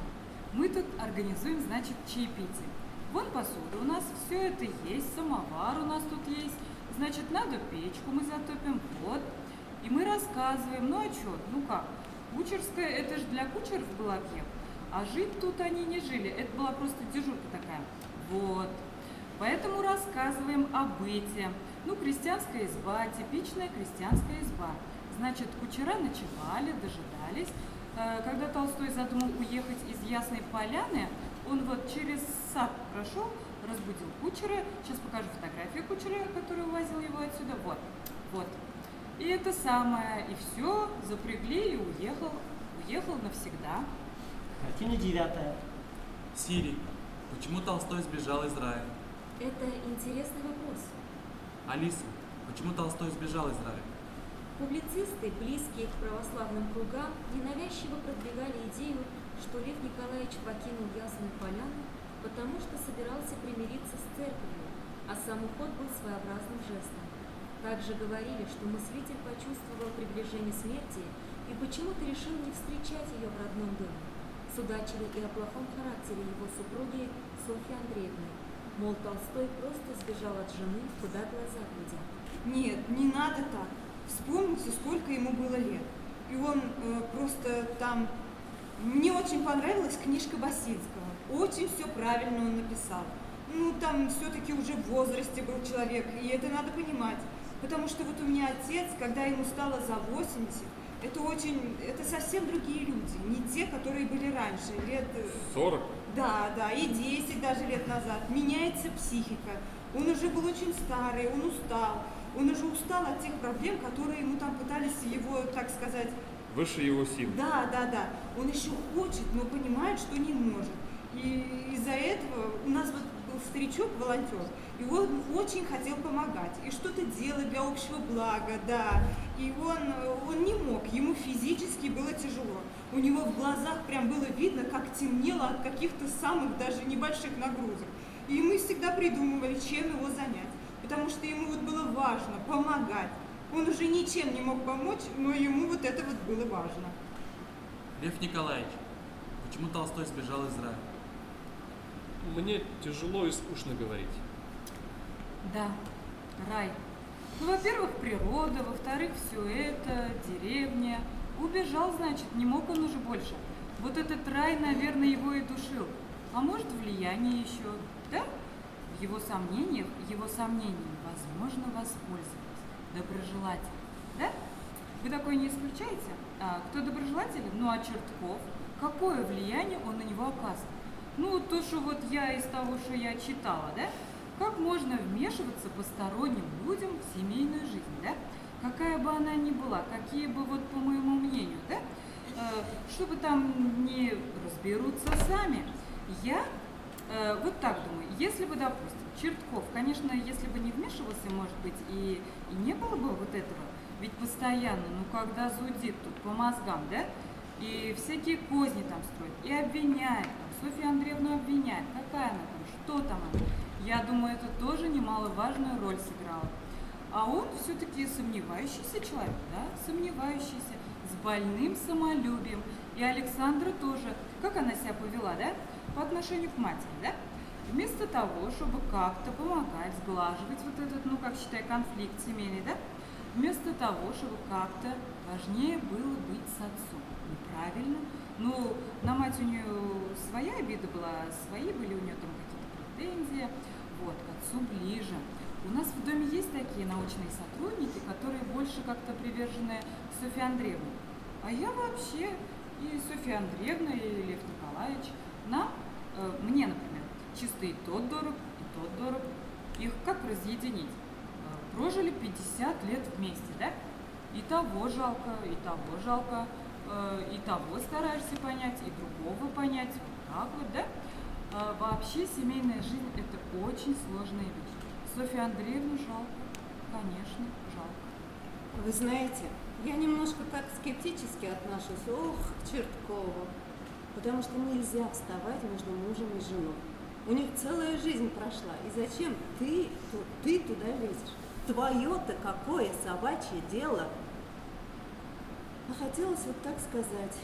Мы тут организуем, значит, чаепитие. Вон посуда у нас, все это есть, самовар у нас тут есть. Значит, надо печку мы затопим, вот. И мы рассказываем, ну а что, ну как? Кучерская, это же для кучеров был объект. А жить тут они не жили, это была просто дежурка такая. Вот. Поэтому рассказываем о быте. Ну, крестьянская изба, типичная крестьянская изба. Значит, кучера ночевали, дожидались. Когда Толстой задумал уехать из Ясной Поляны, он вот через сад прошел, разбудил кучера. Сейчас покажу фотографию кучера, который увозил его отсюда. Вот, вот. И это самое, и все, запрягли и уехал. Уехал навсегда. Картина 9. Сири, почему Толстой сбежал из рая? Это интересный вопрос. Алиса, почему Толстой сбежал из рая? Публицисты, близкие к православным кругам, ненавязчиво продвигали идею, что Лев Николаевич покинул Ясную Поляну, потому что собирался примириться с церковью, а сам уход был своеобразным жестом. Также говорили, что мыслитель почувствовал приближение смерти и почему-то решил не встречать ее в родном доме. Судачили и о плохом характере его супруги Софьи Андреевны. Мол, Толстой просто сбежал от жены, куда глаза глядят. Нет, не надо так. Вспомните, сколько ему было лет. И он просто там... Мне очень понравилась книжка Басинского. Очень все правильно он написал. Ну, там все-таки уже в возрасте был человек, и это надо понимать. Потому что вот у меня отец, когда ему стало за 80, это совсем другие люди. Не те, которые были раньше, лет... 40? Да, да, и 10 даже лет назад. Меняется психика. Он уже был очень старый, он устал. Он уже устал от тех проблем, которые ему там пытались его, так сказать... Выше его сил. Да, да, да. Он еще хочет, но понимает, что не может. И из-за этого у нас вот был старичок-волонтер, и он очень хотел помогать, и что-то делать для общего блага, да. И он не мог, ему физически было тяжело. У него в глазах прям было видно, как темнело от каких-то самых даже небольших нагрузок. И мы всегда придумывали, чем его занять, потому что ему вот было важно помогать. Он уже ничем не мог помочь, но ему вот это вот было важно. Лев Николаевич, почему Толстой сбежал из рая? Мне тяжело и скучно говорить. Да, рай. Ну, во-первых, природа, во-вторых, все это, деревня. Убежал, значит, не мог он уже больше. Вот этот рай, наверное, его и душил. А может, влияние еще, да? В его сомнением возможно воспользоваться. Доброжелатель, да? Вы такое не исключаете? А кто доброжелателен? Ну, а Чертков? Какое влияние он на него оказывает? Ну, то, что вот я из того, что я читала, да? Как можно вмешиваться посторонним людям в семейную жизнь, да? Какая бы она ни была, какие бы, вот по моему мнению, да? Чтобы там не разберутся сами. Я вот так думаю, если бы, допустим, Чертков, конечно, если бы не вмешивался, может быть, и не было бы вот этого, ведь постоянно, ну, когда зудит тут по мозгам, да, и всякие козни там строит, и обвиняет, там, Софью Андреевну обвиняет, какая она там, что там она, я думаю, это тоже немаловажную роль сыграло. А он все-таки сомневающийся человек, да, сомневающийся, с больным самолюбием, и Александра тоже, как она себя повела, да, по отношению к матери, да? Вместо того, чтобы как-то помогать, сглаживать вот этот, ну, как считай, конфликт семейный, да? Вместо того, чтобы как-то важнее было быть с отцом. Неправильно. Ну, на мать у нее своя обида была, свои были у нее там какие-то претензии. Вот, к отцу ближе. У нас в доме есть такие научные сотрудники, которые больше как-то привержены Софье Андреевне. А я вообще и Софья Андреевна, и Лев Николаевич, мне, например, чисто и тот дорог, их как разъединить? Прожили 50 лет вместе, да? И того жалко, и того стараешься понять, и другого понять, вот так вот, да? Вообще семейная жизнь – это очень сложная вещь. Софью Андреевну жалко, конечно, жалко. Вы знаете, я немножко так скептически отношусь, к Черткову, потому что нельзя вставать между мужем и женой. У них целая жизнь прошла, и зачем ты туда лезешь? Твое-то какое собачье дело? А хотелось вот так сказать,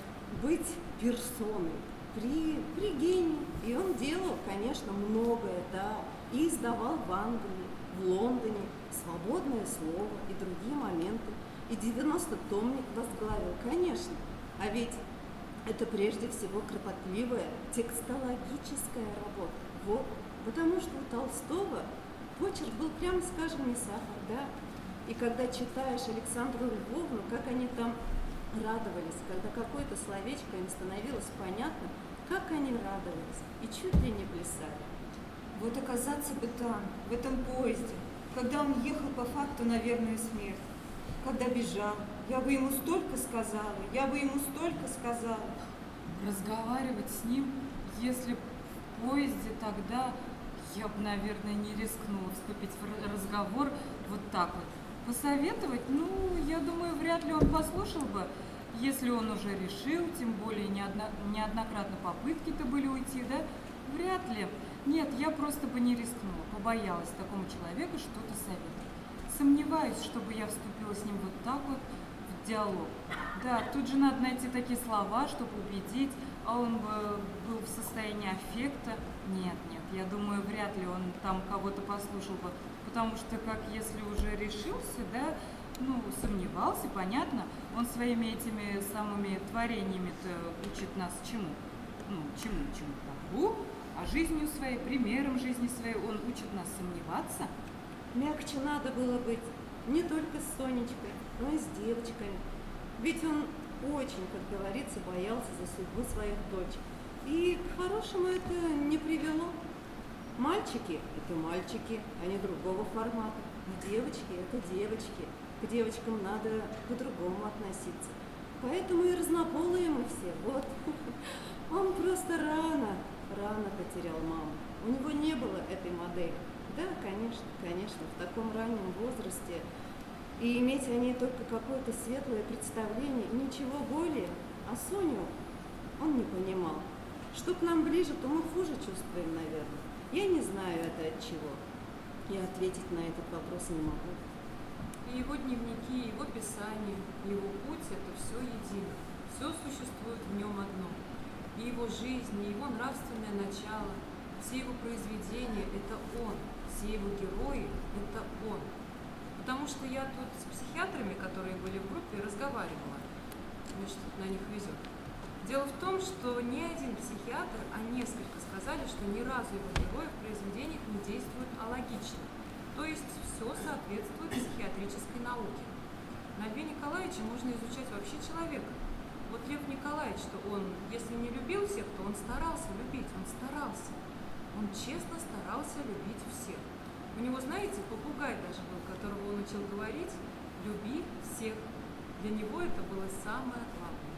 быть персоной при гении. И он делал, конечно, многое, да, и издавал в Англии, в Лондоне «Свободное слово» и другие моменты. И 90-томник возглавил, конечно. А ведь это прежде всего кропотливая текстологическая работа. Вот. Потому что у Толстого почерк был, прямо скажем, не сахар, да? И когда читаешь Александру Львовну, как они там радовались, когда какое-то словечко им становилось понятно, как они радовались и чуть ли не плясали. Вот оказаться бы там, в этом поезде, когда он ехал по факту на верную смерть, когда бежал, я бы ему столько сказала, Разговаривать с ним, если в поезде, тогда я бы, наверное, не рискнула вступить в разговор вот так вот. Посоветовать, ну, я думаю, вряд ли он послушал бы, если он уже решил, тем более неоднократно попытки-то были уйти, да? Вряд ли. Нет, я просто бы не рискнула, побоялась такому человеку что-то советовать. Сомневаюсь, чтобы я вступила с ним вот так вот в диалог. Да, тут же надо найти такие слова, чтобы убедить, а он бы был в состоянии аффекта. Нет, я думаю, вряд ли он там кого-то послушал бы, потому что, как если уже решился, да, ну, сомневался, понятно, он своими этими самыми творениями-то учит нас чему? Ну, чему добру, а жизнью своей, примером жизни своей он учит нас сомневаться. Мягче надо было быть не только с Сонечкой, но и с девочками. Ведь он очень, как говорится, боялся за судьбу своих дочек. И к хорошему это не привело. Мальчики – это мальчики, а не другого формата. Девочки – это девочки. К девочкам надо по-другому относиться. Поэтому и разнополые мы все. Вот. Он просто рано потерял маму. У него не было этой модели. Да, конечно, в таком раннем возрасте. И иметь о ней только какое-то светлое представление, ничего более. А Соню он не понимал. Что к нам ближе, то мы хуже чувствуем, наверное. Я не знаю это от чего. Я ответить на этот вопрос не могу. И его дневники, его писания, его путь – это все едино. Все существует в нем одно. И его жизнь, и его нравственное начало, все его произведения – это он. Все его герои – это он. Потому что я тут с психиатрами, которые были в группе, разговаривала. Значит, на них везет. Дело в том, что ни один психиатр, а несколько сказали, что ни разу его герои в произведениях не действуют алогично. То есть все соответствует психиатрической науке. На Льве Николаевиче можно изучать вообще человека. Вот Лев Николаевич, что он, если не любил всех, то он старался любить, он старался. Он честно старался любить всех. У него, знаете, попугай даже был, которого он учил говорить «люби всех». Для него это было самое главное.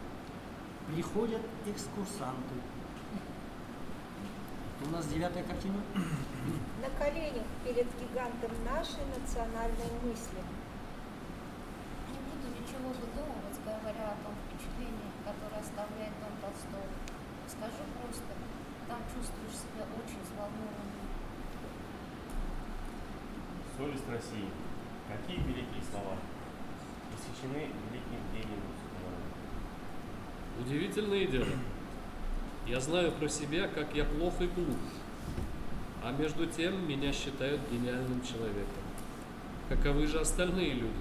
Приходят экскурсанты. У нас 9-я картина. На коленях перед гигантом нашей национальной мысли. Не буду ничего выдумывать, говоря о том впечатлении, которое оставляет дом Толстого. Скажу просто, там чувствуешь себя очень взволнованным. Совесть России. Какие великие слова. Посвящены великим гениям народа. Удивительное дело. Я знаю про себя, как я плох и глуп, а между тем меня считают гениальным человеком. Каковы же остальные люди?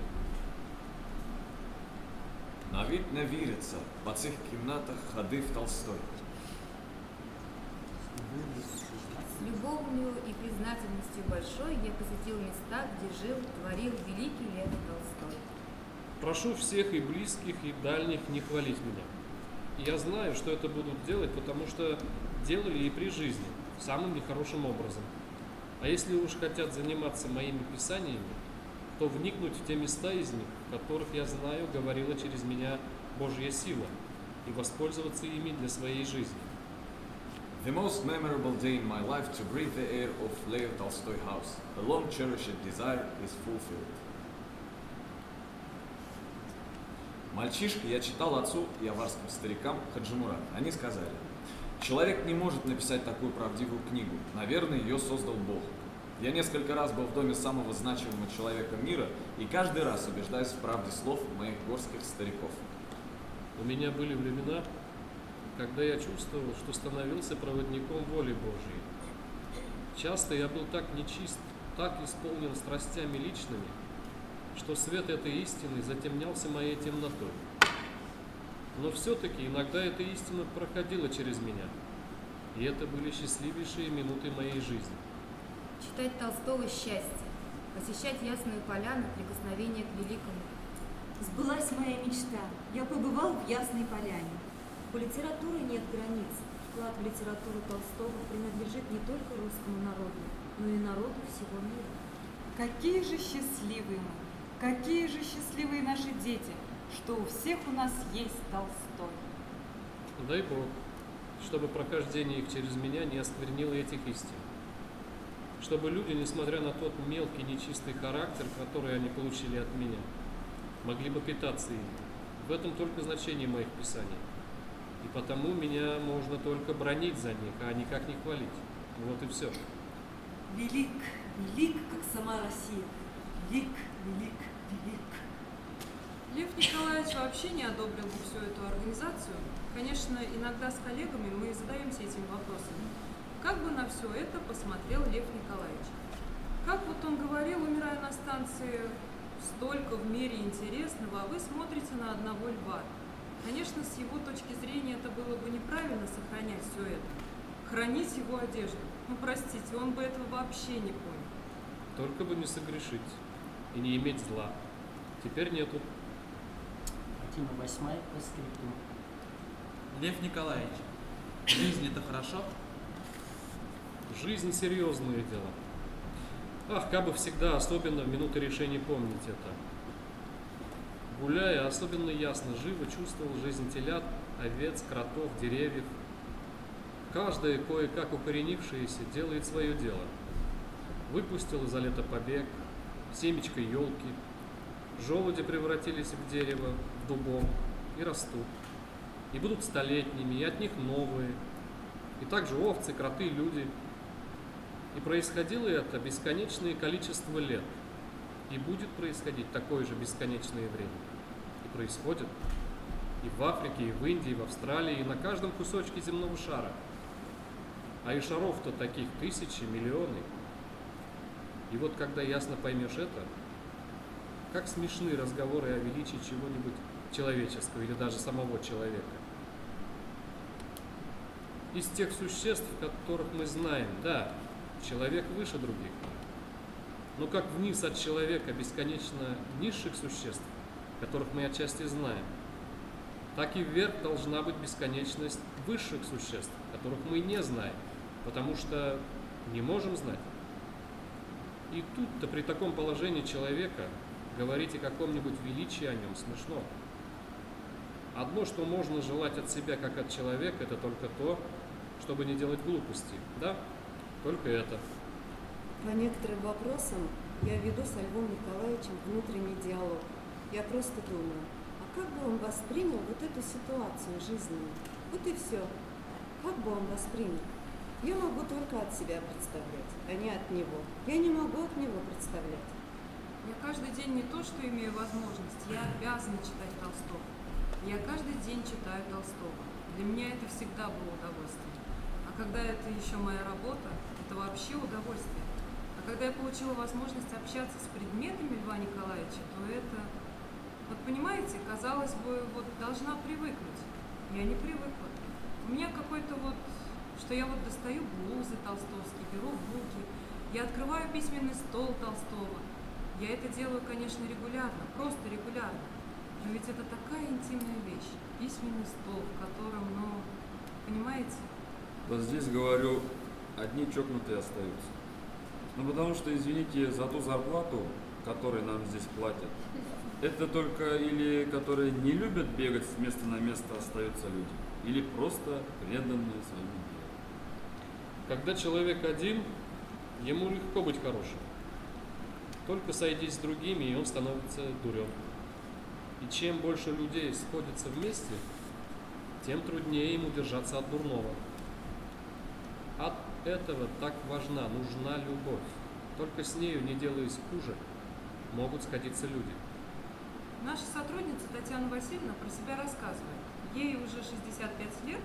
Навіть не віриться, по цих кімнатах ходив Толстой. С любовью и признательностью большой я посетил места, где жил, творил великий Лев Толстой. Прошу всех и близких, и дальних не хвалить меня. Я знаю, что это будут делать, потому что делали и при жизни, самым нехорошим образом. А если уж хотят заниматься моими писаниями, то вникнуть в те места из них, в которых, я знаю, говорила через меня Божья сила, и воспользоваться ими для своей жизни. The most memorable day in my life to breathe the air of Leo Tolstoy house. A long cherished desire is fulfilled. Мальчишка, я читал отцу и аварским старикам Хаджимурат. Они сказали, человек не может написать такую правдивую книгу. Наверное, ее создал Бог. Я несколько раз был в доме самого значимого человека мира и каждый раз убеждаюсь в правде слов моих горских стариков. У меня были времена, когда я чувствовал, что становился проводником воли Божьей. Часто я был так нечист, так исполнен страстями личными, что свет этой истины затемнялся моей темнотой. Но все-таки иногда эта истина проходила через меня, и это были счастливейшие минуты моей жизни. Читать Толстого счастье, посещать Ясную Поляну, прикосновение к великому. Сбылась моя мечта. Я побывал в Ясной Поляне. У литературы нет границ. Вклад в литературу Толстого принадлежит не только русскому народу, но и народу всего мира. Какие же счастливые мы, какие же счастливые наши дети, что у всех у нас есть Толстой. Дай Бог, чтобы прохождение их через меня не осквернило этих истин. Чтобы люди, несмотря на тот мелкий нечистый характер, который они получили от меня, могли бы питаться ими. В этом только значение моих писаний. И потому меня можно только бранить за них, а никак не хвалить. Вот и все. Велик, велик, как сама Россия. Велик, велик, велик. Лев Николаевич вообще не одобрил бы всю эту организацию. Конечно, иногда с коллегами мы задаемся этими вопросами. Как бы на все это посмотрел Лев Николаевич? Как вот он говорил, умирая на станции, столько в мире интересного, а вы смотрите на одного льва. Конечно, с его точки зрения это было бы неправильно сохранять все это. Хранить его одежду. Ну, простите, он бы этого вообще не понял. Только бы не согрешить и не иметь зла. Теперь нету. Картина 8-я, по скрипту. Лев Николаевич, жизнь это хорошо? Жизнь — серьезное дело. Ах, как бы всегда, особенно в минуты решения помнить это. Гуляя, особенно ясно, живо чувствовал жизнь телят, овец, кротов, деревьев. Каждый, кое-как укоренившийся, делает свое дело. Выпустил за лето побег, семечко елки, желуди превратились в дерево, в дубом, и растут. И будут столетними, и от них новые. И также овцы, кроты, люди. И происходило это бесконечное количество лет. И будет происходить такое же бесконечное время. И происходит и в Африке, и в Индии, и в Австралии, и на каждом кусочке земного шара. А и шаров-то таких тысячи, миллионы. И вот когда ясно поймешь это, как смешны разговоры о величии чего-нибудь человеческого или даже самого человека. Из тех существ, которых мы знаем, да, человек выше других. Но как вниз от человека бесконечно низших существ, которых мы отчасти знаем, так и вверх должна быть бесконечность высших существ, которых мы не знаем, потому что не можем знать. И тут-то при таком положении человека говорить о каком-нибудь величии о нем смешно. Одно, что можно желать от себя, как от человека, это только то, чтобы не делать глупости. Да, только это. По некоторым вопросам я веду со Львом Николаевичем внутренний диалог. Я просто думаю, а как бы он воспринял вот эту ситуацию жизненную? Вот и все. Как бы он воспринял? Я могу только от себя представлять, а не от него. Я не могу от него представлять. Я каждый день не то, что имею возможность, я обязана читать Толстого. Я каждый день читаю Толстого. Для меня это всегда было удовольствие. А когда это еще моя работа, это вообще удовольствие. А когда я получила возможность общаться с предметами Льва Николаевича, то это, вот понимаете, казалось бы, вот должна привыкнуть. Я не привыкла. У меня какой-то вот, что я вот достаю блузы толстовские, беру в руки, я открываю письменный стол Толстого. Я это делаю, конечно, регулярно, просто регулярно. Но ведь это такая интимная вещь. Письменный стол, в котором, ну, понимаете? Вот здесь, говорю, одни чокнутые остаются. Ну, потому что, извините, за ту зарплату, которую нам здесь платят, это только или которые не любят бегать с места на место остаются люди, или просто преданные своему делу. Когда человек один, ему легко быть хорошим. Только сойдись с другими, и он становится дурен. И чем больше людей сходятся вместе, тем труднее ему держаться от дурного. От этого так важна, нужна любовь. Только с нею, не делаясь хуже, могут сходиться люди. Наша сотрудница Татьяна Васильевна про себя рассказывает. Ей уже 65 лет,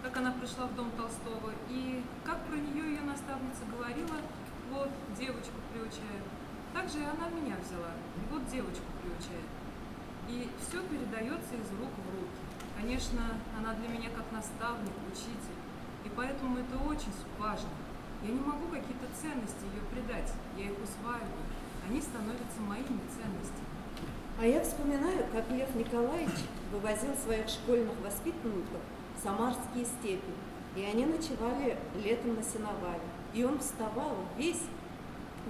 как она пришла в дом Толстого, и как про нее ее наставница говорила, вот девочку приучает. Также и она меня взяла, и вот девочку приучает. И все передается из рук в руки. Конечно, она для меня как наставник, учитель, и поэтому это очень важно. Я не могу какие-то ценности ее придать, я их усваиваю, они становятся моими ценностями. А я вспоминаю, как Лев Николаевич вывозил своих школьных воспитанников в самарские степи, и они ночевали летом на сеновале. И он вставал весь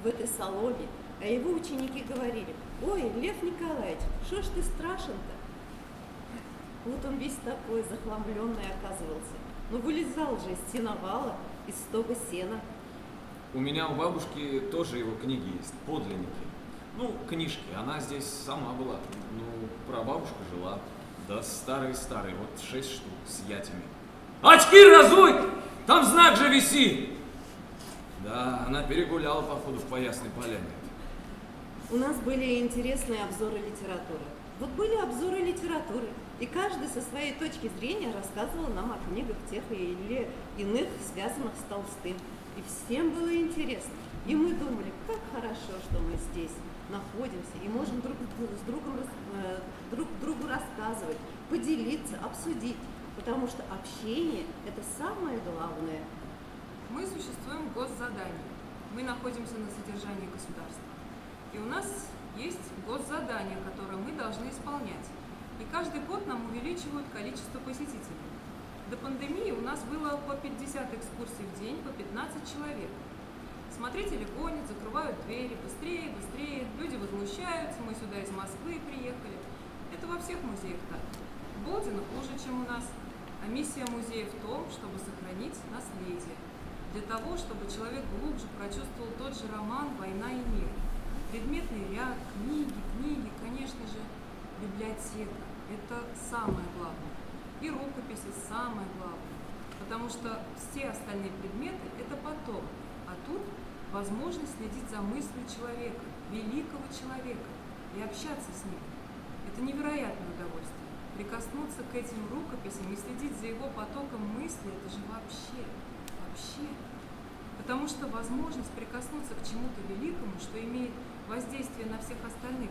в этой соломе, а его ученики говорили: «Ой, Лев Николаевич, что ж ты страшен-то?» Вот он весь такой захламленный оказывался. Но вылезал же из сеновала, из стога сена. У меня у бабушки тоже его книги есть, подлинники. Ну, книжки, она здесь сама была. Ну, прабабушка жила. Да старые-старые, вот 6 штук с ятями. Очки разуй! Там знак же висит! Да, она перегуляла, походу, в Поясной Поляне. У нас были интересные обзоры литературы. Вот были обзоры литературы, и каждый со своей точки зрения рассказывал нам о книгах тех или иных, связанных с Толстым. И всем было интересно. И мы думали, как хорошо, что мы здесь находимся и можем друг другу рассказывать, поделиться, обсудить. Потому что общение – это самое главное. Мы существуем в госзадании. Мы находимся на содержании государства. И у нас есть госзадания, которые мы должны исполнять. И каждый год нам увеличивают количество посетителей. До пандемии у нас было по 50 экскурсий в день, по 15 человек. Смотрители гонят, закрывают двери, быстрее, быстрее. Люди возмущаются, мы сюда из Москвы приехали. Это во всех музеях так. В Болдино хуже, чем у нас. А миссия музея в том, чтобы сохранить наследие. Для того, чтобы человек глубже прочувствовал тот же роман «Война и мир». Предметный ряд, книги, конечно же, библиотека. Это самое главное. И рукописи самое главное. Потому что все остальные предметы – это потом. А тут возможность следить за мыслью человека, великого человека, и общаться с ним. Это невероятное удовольствие. Прикоснуться к этим рукописям и следить за его потоком мысли – это же вообще. Потому что возможность прикоснуться к чему-то великому, что имеет воздействие на всех остальных.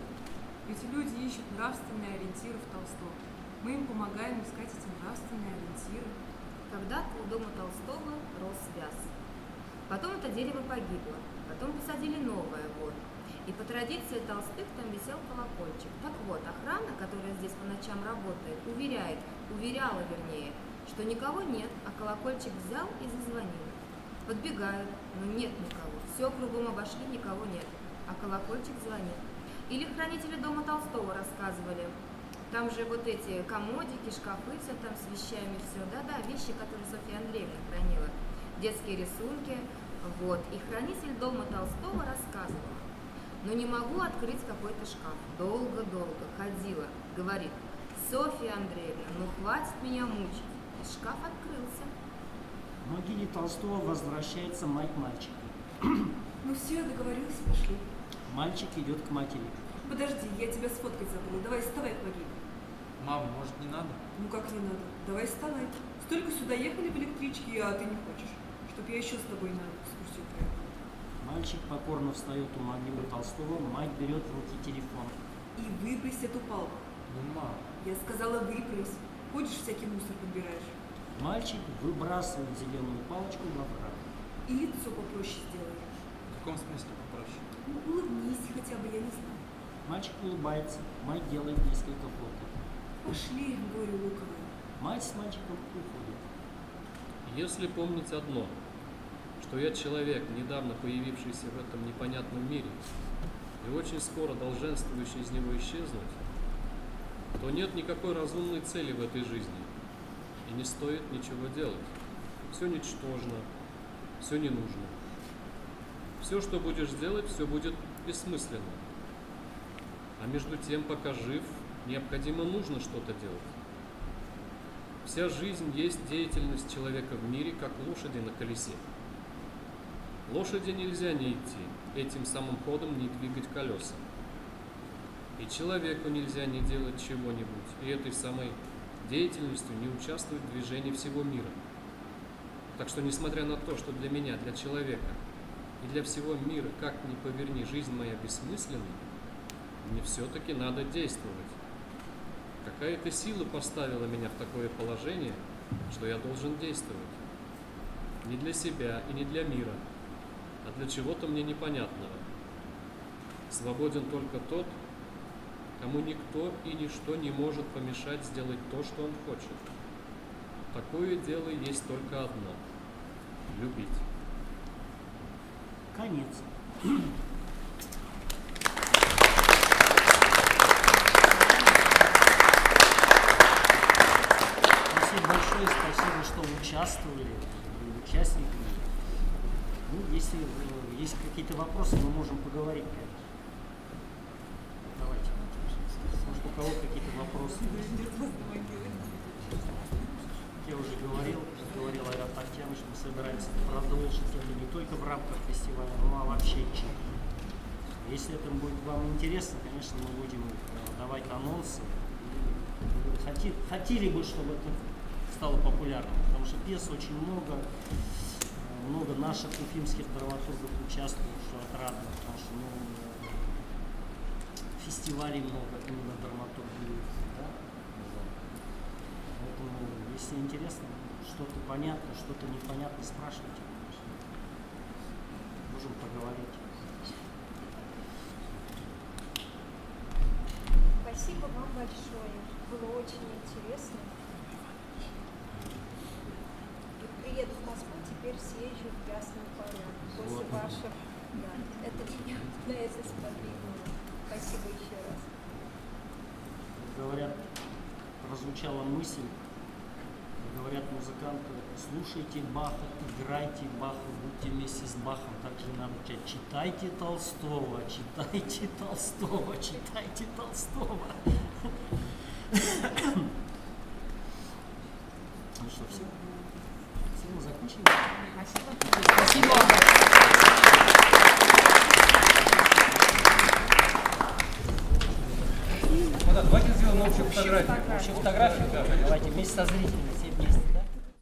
Ведь люди ищут нравственные ориентиры в Толстом. Мы им помогаем искать эти нравственные ориентиры. Когда-то у дома Толстого рос вяз. Потом это дерево погибло. Потом посадили новое, вот. И по традиции Толстых там висел колокольчик. Так вот, охрана, которая здесь по ночам работает, уверяла, что никого нет, а колокольчик взял и зазвонил. Подбегают, но нет никого. Все кругом обошли, никого нет, а колокольчик звонит. Или хранители дома Толстого рассказывали. Там же вот эти комодики, шкафы, все там с вещами, все. Да-да, вещи, которые Софья Андреевна хранила. Детские рисунки, вот. И хранитель дома Толстого рассказывал. Но не могу открыть какой-то шкаф. Долго-долго ходила. Говорит: Софья Андреевна, ну хватит меня мучить. И шкаф открылся. В могиле Толстого возвращается мать мальчика. Ну все, договорились, пошли. Мальчик идет к матери. Подожди, я тебя сфоткать забыла. Давай, вставай к могиле. Мам, может, не надо? Ну как не надо? Давай вставай. Столько сюда ехали в электричке, а ты не хочешь. Чтоб я еще с тобой на экскурсию поехала. Мальчик покорно встает у могилы Толстого, мать берет в руки телефон. И выбрось эту палку. Ну, мам. Я сказала, выбрось. Ходишь, всякий мусор подбираешь. Мальчик выбрасывает зеленую палочку во враг. И лицо попроще сделай. В каком смысле попроще? Ну, улыбнись хотя бы, я не знаю. Мальчик улыбается, мать делает несколько фото. Пошли, горе луковое. Мать с мальчиком уходит. Если помнить одно, что я человек, недавно появившийся в этом непонятном мире, и очень скоро долженствующий из него исчезнуть, то нет никакой разумной цели в этой жизни, и не стоит ничего делать. Все ничтожно, все не нужно. Все, что будешь делать, все будет бессмысленно. А между тем, пока жив, необходимо нужно что-то делать. Вся жизнь есть деятельность человека в мире, как лошади на колесе. Лошади нельзя не идти, этим самым ходом не двигать колеса. И человеку нельзя не делать чего-нибудь, и этой самой деятельностью не участвовать в движении всего мира. Так что, несмотря на то, что для меня, для человека и для всего мира, как ни поверни, жизнь моя бессмысленна, мне все-таки надо действовать. Какая-то сила поставила меня в такое положение, что я должен действовать. Не для себя и не для мира, а для чего-то мне непонятного. Свободен только тот, кому никто и ничто не может помешать сделать то, что он хочет. Такое дело есть только одно – любить. Конец. Спасибо большое, спасибо, что участвовали, участниками. Ну, если есть какие-то вопросы, мы можем поговорить. Давайте. Может, у кого какие-то вопросы? Я уже говорил Айрат Ахтямович, мы собираемся продолжить это не только в рамках фестиваля, но и вообще читать. Если это будет вам интересно, конечно, мы будем давать анонсы. Хотели бы, чтобы это стало популярным, потому что пьес очень много наших уфимских драматургов участвуют, что отрадно, потому что фестивалей много именно драматургии. Да? Поэтому, если интересно, что-то понятно, что-то непонятно, спрашивайте. Можем поговорить. Спасибо вам большое. Было очень интересно. Приеду в Москву, теперь съезжу в Ясную Поляну. После ваших, да, это меня на это сподвигнуло. Спасибо еще раз. Говорят, прозвучала мысль, говорят музыканты, слушайте Баха, играйте Баха, будьте вместе с Бахом. Также надо читать. Читайте Толстого, читайте Толстого, читайте Толстого. Ну что, все? Все, мы закончили? Спасибо. Давайте сделаем общую фотографию. Общую фотографию, давайте вместе со зрителями, все вместе.